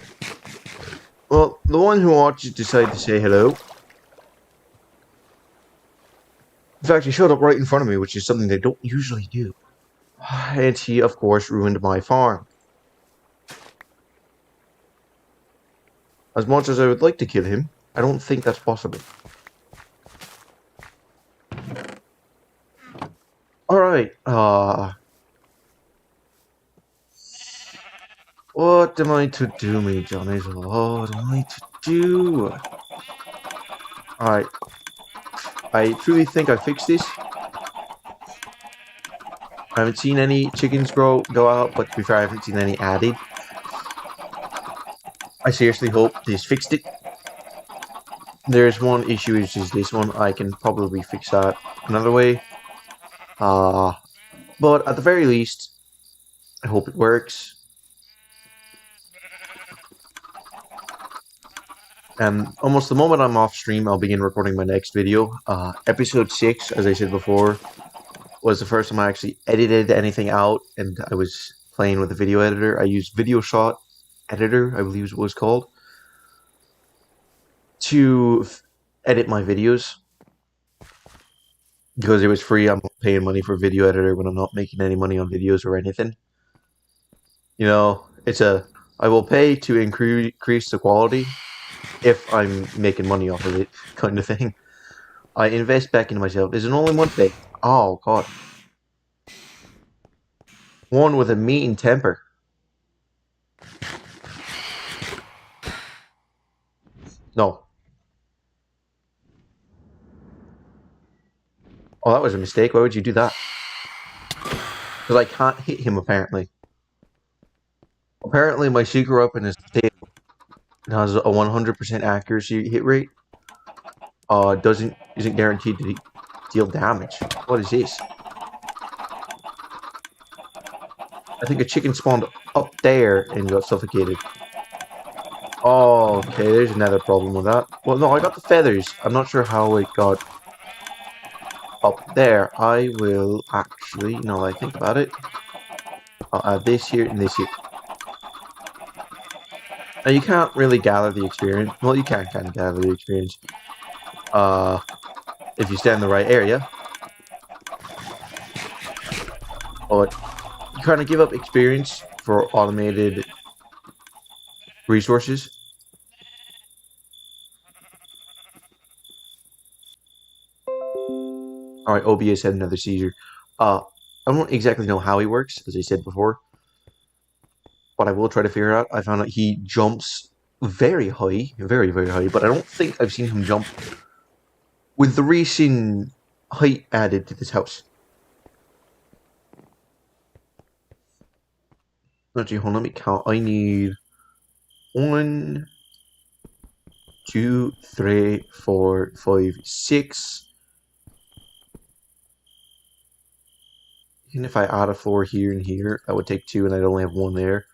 Well, the one who watches decided to say hello. In fact, he showed up right in front of me, which is something they don't usually do. And he, of course, ruined my farm. As much as I would like to kill him, I don't think that's possible. Alright, what am I to do, me, Johnny? What am I to do? Alright. I truly think I fixed this. I haven't seen any chickens go out, but to be fair, I haven't seen any added. I seriously hope this fixed it. There's one issue, which is this one. I can probably fix that another way. But at the very least, I hope it works. And almost the moment I'm off stream, I'll begin recording my next video. Episode 6, as I said before, was the first time I actually edited anything out, and I was playing with a video editor. I used VideoShot Editor, I believe it was called, to edit my videos. Because it was free, I'm not paying money for a video editor when I'm not making any money on videos or anything. You know, I will pay to increase the quality if I'm making money off of it, kind of thing. I invest back into myself. Is it only one thing? Oh, God. One with a mean temper. No. Oh, that was a mistake. Why would you do that? Because I can't hit him, apparently. Apparently, my secret weapon is tail. It has a 100% accuracy hit rate. Isn't guaranteed to deal damage. What is this? I think a chicken spawned up there and got suffocated. Oh, okay, there's another problem with that. Well, no, I got the feathers. I'm not sure how it got up there. I will actually, now that I think about it, I'll add this here and this here. Now, you can't really gather the experience. Well, you can kind of gather the experience. If you stand in the right area. But you kind of give up experience for automated resources. Alright, OBS had another seizure. I don't exactly know how he works, as I said before. But I will try to figure out. I found out he jumps very high. Very, very high. But I don't think I've seen him jump with the recent height added to this house. Actually, hold on, let me count. I need 1, 2, 3, 4, 5, 6. Even if I add a floor here and here, that would take 2, and I'd only have 1 there.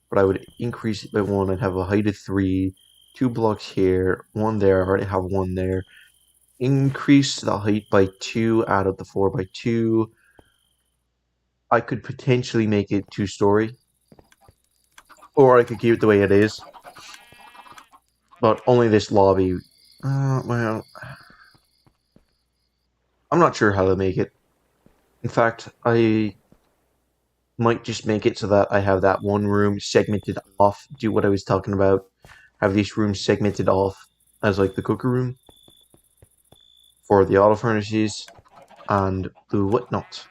But I would increase it by 1. I'd have a height of 3, 2 blocks here, 1 there. I already have 1 there. Increase the height by 2, add up the floor by 2. I could potentially make it 2-story. Or I could keep it the way it is. But only this lobby. Well, I'm not sure how to make it. In fact, I might just make it so that I have that one room segmented off. Do what I was talking about. Have these rooms segmented off as like the cooker room. for the auto furnaces and the whatnot.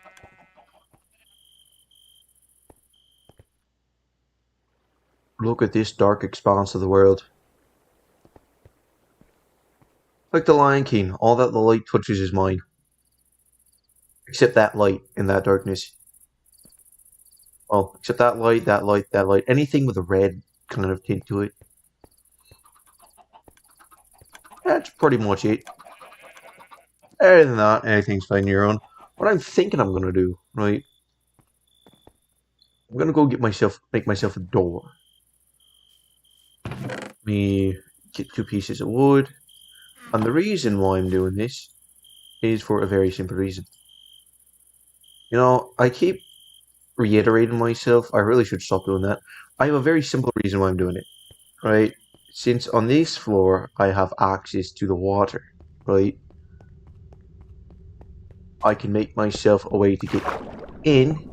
Look at this dark expanse of the world. Like the Lion King, all that the light touches is mine. Except that light in that darkness. Well, except that light, that light, that light. Anything with a red kind of tint to it. That's pretty much it. Other than that, anything's fine on your own. What I'm thinking I'm gonna do, right? I'm gonna go make myself a door. Me get 2 pieces of wood. And the reason why I'm doing this is for a very simple reason. You know, I keep reiterating myself. I really should stop doing that. I have a very simple reason why I'm doing it, right? Since on this floor I have access to the water, right? I can make myself a way to get in.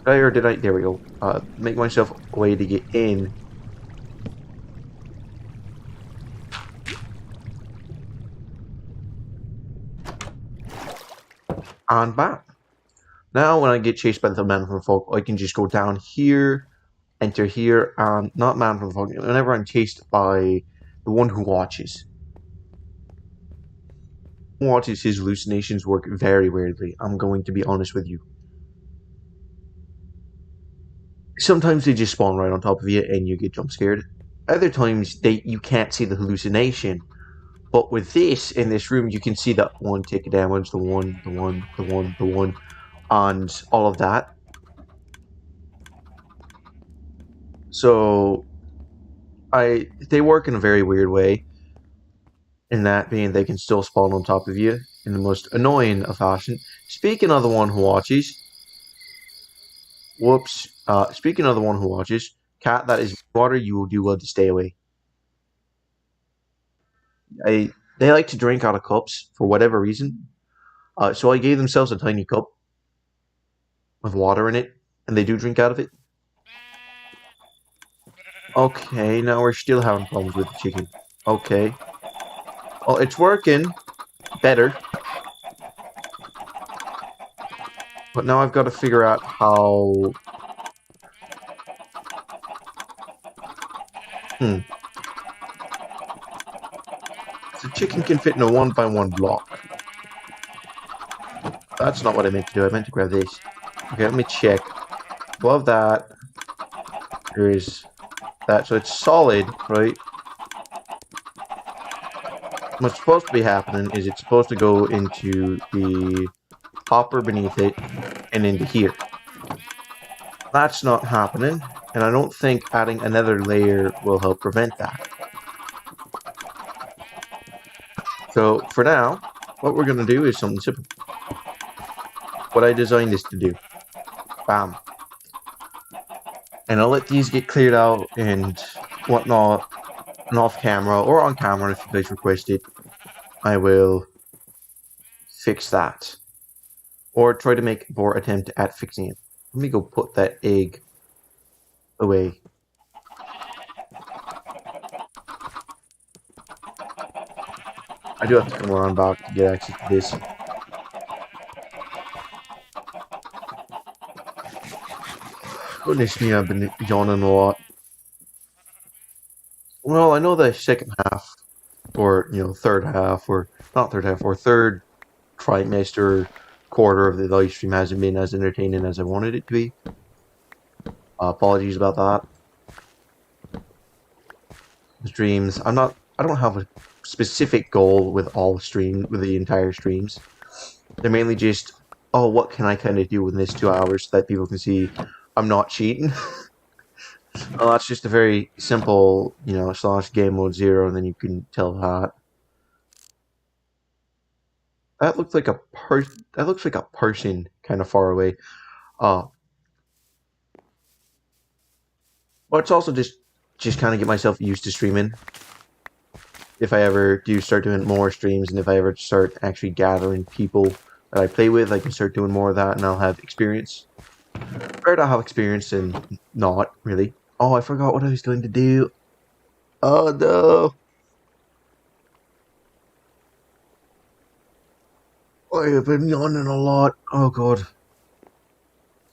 Or did I? There we go. Make myself a way to get in. And back. Now when I get chased by the man from folk, I can just go down here, enter here, and not man from folk. Whenever I'm chased by the one who watches. Watches his hallucinations work very weirdly. I'm going to be honest with you. Sometimes they just spawn right on top of you and you get jump scared. Other times you can't see the hallucination. But with this, in this room, you can see that one tick of damage, the one, and all of that. So, they work in a very weird way. In that being, they can still spawn on top of you in the most annoying of fashion. Speaking of the one who watches, whoops. Speaking of the one who watches, cat that is water, you will do well to stay away. They like to drink out of cups for whatever reason. So I gave themselves a tiny cup with water in it, and they do drink out of it. Okay, now we're still having problems with the chicken. Okay. Oh, it's working. Better. But now I've got to figure out how... The chicken can fit in a 1x1 block. That's not what I meant to do. I meant to grab this. Okay, let me check. Above that, there's that. So it's solid, right? What's supposed to be happening is it's supposed to go into the hopper beneath it and into here. That's not happening, and I don't think adding another layer will help prevent that. So for now, what we're going to do is something simple. What I designed this to do. Bam. And I'll let these get cleared out and whatnot, and off camera or on camera if you guys request it. I will fix that. Or try to make more attempt at fixing it. Let me go put that egg away. I do have to come around back to get access to this. Goodness me, I've been yawning a lot. Well, I know the second half, or, third half, or not third half, or third trimester, quarter of the live stream hasn't been as entertaining as I wanted it to be. Apologies about that. Streams, I don't have a specific goal with with the entire streams. They're mainly just, oh, what can I kind of do in this 2 hours so that people can see I'm not cheating. Well, that's just a very simple, / game mode 0, and then you can tell that. That looks like a person kind of far away. But it's also just kind of get myself used to streaming. If I ever do start doing more streams, and if I ever start actually gathering people that I play with, I can start doing more of that, and I'll have experience. Or I'll have experience and not, really. Oh, I forgot what I was going to do. Oh, no. I have been yawning a lot. Oh god.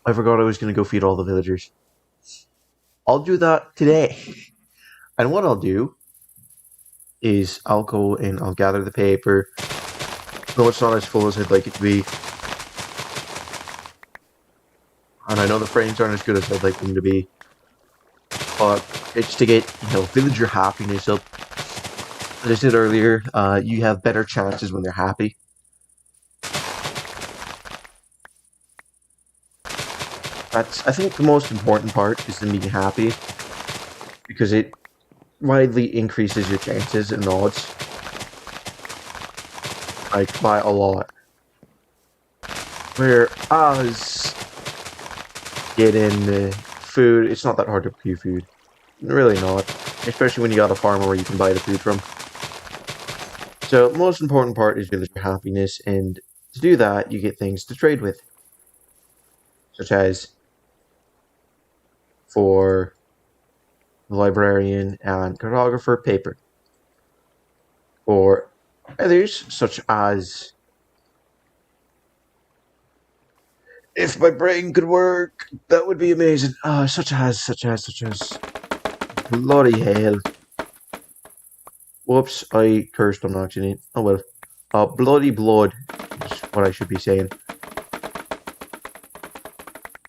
I forgot I was going to go feed all the villagers. I'll do that today. And what I'll do is I'll go and I'll gather the paper. No, it's not as full as I'd like it to be. And I know the frames aren't as good as I'd like them to be. But it's to get, villager happiness up. As I said earlier, you have better chances when they're happy. I think the most important part is them being happy. Because it widely increases your chances and odds. Like, by a lot. Whereas getting food, it's not that hard to procure food. Really not. Especially when you got a farmer where you can buy the food from. So, most important part is villager happiness, and to do that, you get things to trade with. Such as for the librarian and cartographer paper. Or others, such as if my brain could work, that would be amazing. Such as. Bloody hell. Whoops, I cursed on accident. Oh well. Bloody blood is what I should be saying.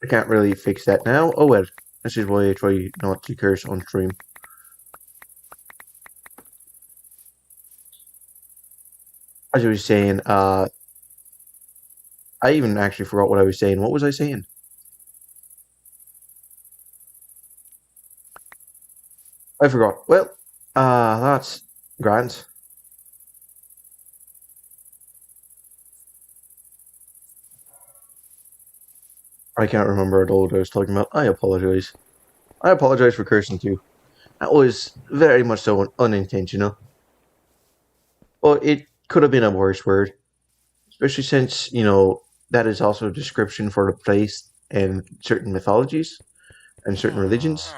I can't really fix that now. Oh well. This is why I try not to curse on stream. As I was saying, I even actually forgot what I was saying. What was I saying? I forgot. Well, that's grand. I can't remember at all what I was talking about. I apologize. I apologize for cursing too. That was very much so unintentional. But it could have been a worse word. Especially since, that is also a description for a place in certain mythologies and certain religions.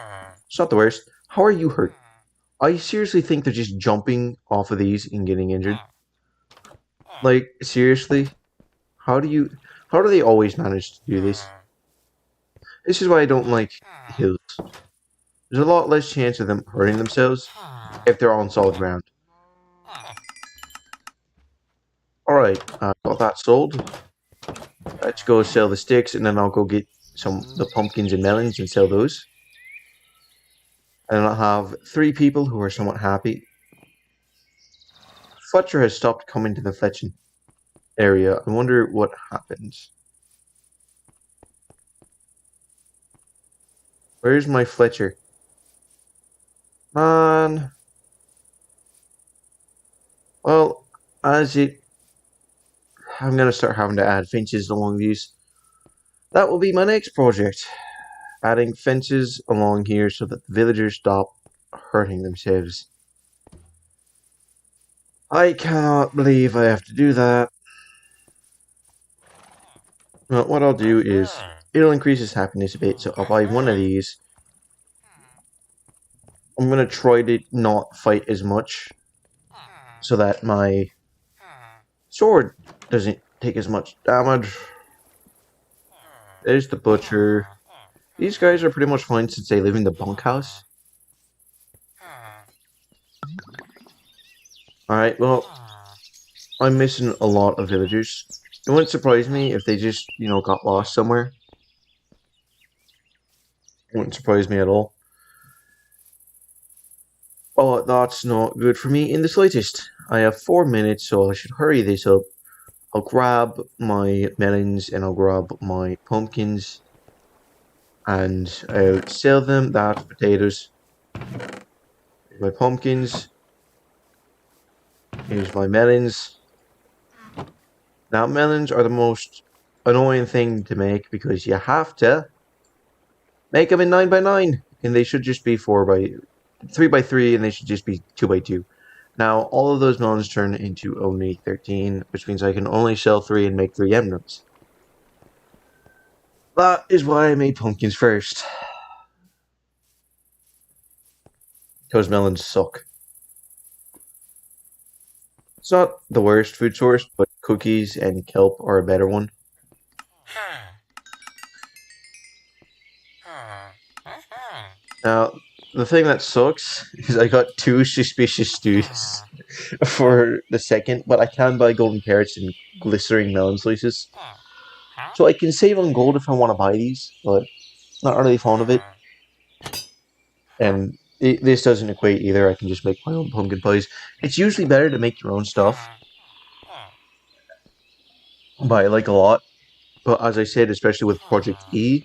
It's not the worst. How are you hurt? I seriously think they're just jumping off of these and getting injured. Like, seriously? How do they always manage to do this? This is why I don't like hills. There's a lot less chance of them hurting themselves if they're on solid ground. Alright, got that sold. Let's go sell the sticks, and then I'll go get the pumpkins and melons and sell those. And I'll have 3 people who are somewhat happy. Fletcher has stopped coming to the fletching area. I wonder what happens. Where's my Fletcher? Man. Well, I'm gonna start having to add fences along these. That will be my next project. Adding fences along here so that the villagers stop hurting themselves. I cannot believe I have to do that. Well, what I'll do is, it'll increase his happiness a bit, so I'll buy one of these. I'm gonna try to not fight as much, so that my sword doesn't take as much damage. There's the butcher. These guys are pretty much fine since they live in the bunkhouse. Alright, well, I'm missing a lot of villagers. It wouldn't surprise me if they just, got lost somewhere. It wouldn't surprise me at all. But that's not good for me in the slightest. I have 4 minutes, so I should hurry this up. I'll grab my melons and I'll grab my pumpkins. And I'll sell them. That's potatoes. Here's my pumpkins. Here's my melons. Now, melons are the most annoying thing to make because you have to make them in 9x9, and they should just be 3x3, and they should just be 2x2. Now, all of those melons turn into only 13, which means I can only sell 3 and make 3 emeralds. That is why I made pumpkins first. Because melons suck. It's not the worst food source, but cookies and kelp are a better one. Now, the thing that sucks is I got 2 suspicious stews for the second, but I can buy golden carrots and glycerine melon slices. So I can save on gold if I want to buy these, but not really fond of it. And this doesn't equate either. I can just make my own pumpkin pies. It's usually better to make your own stuff, but I like a lot. But as I said, especially with Project E,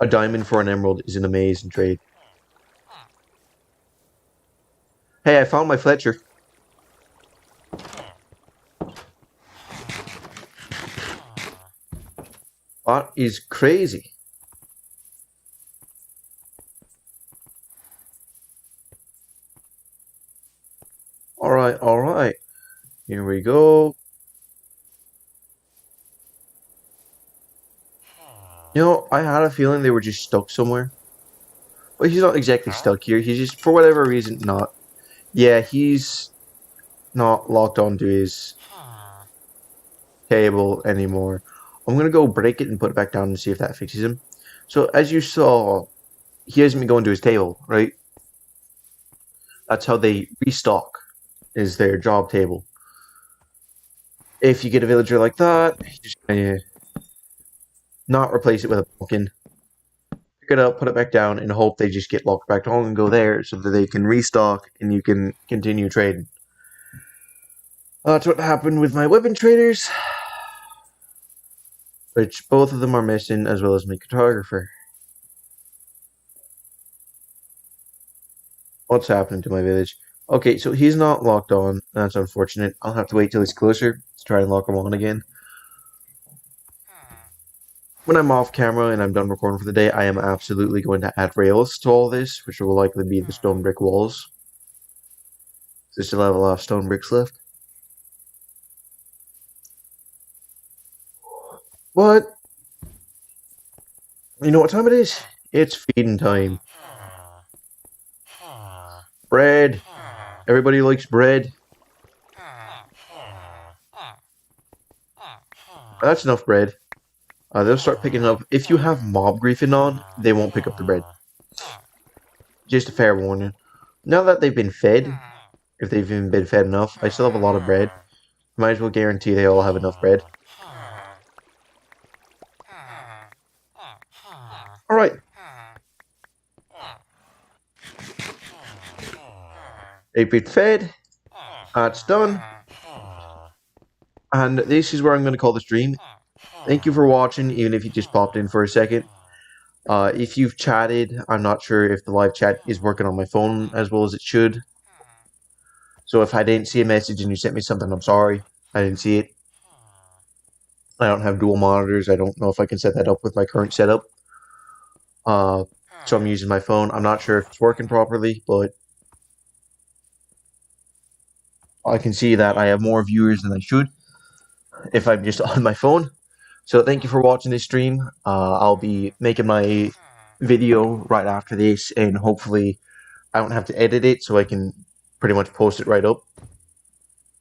a diamond for an emerald is an amazing trade. Hey, I found my Fletcher. That is crazy. Alright, alright. Here we go. You know, I had a feeling they were just stuck somewhere. Well, he's not exactly stuck here. He's just, for whatever reason, not. Yeah, he's not locked onto his table anymore. I'm gonna go break it and put it back down and see if that fixes him. So, as you saw, he hasn't been going to his table, right? That's how they restock, is their job table. If you get a villager like that, just not replace it with a pumpkin. Pick it up, put it back down, and hope they just get locked back on and go there so that they can restock and you can continue trading. That's what happened with my weapon traders, which both of them are missing, as well as my cartographer. What's happening to my village? Okay, so he's not locked on. That's unfortunate. I'll have to wait till he's closer to try and lock him on again. When I'm off camera and I'm done recording for the day, I am absolutely going to add rails to all this, which will likely be the stone brick walls. So still have a lot of stone bricks left. But, you know what time it is? It's feeding time. Bread. Everybody likes bread. That's enough bread. They'll start picking up. If you have mob griefing on, they won't pick up the bread. Just a fair warning. Now that they've been fed, if they've even been fed enough, I still have a lot of bread. Might as well guarantee they all have enough bread. Alright. They've been fed. That's done. And this is where I'm going to call the stream. Thank you for watching, even if you just popped in for a second. If you've chatted, I'm not sure if the live chat is working on my phone as well as it should. So if I didn't see a message and you sent me something, I'm sorry. I didn't see it. I don't have dual monitors. I don't know if I can set that up with my current setup. So I'm using my phone. I'm not sure if it's working properly, but I can see that I have more viewers than I should if I'm just on my phone. So thank you for watching this stream. I'll be making my video right after this, and hopefully I don't have to edit it, so I can pretty much post it right up.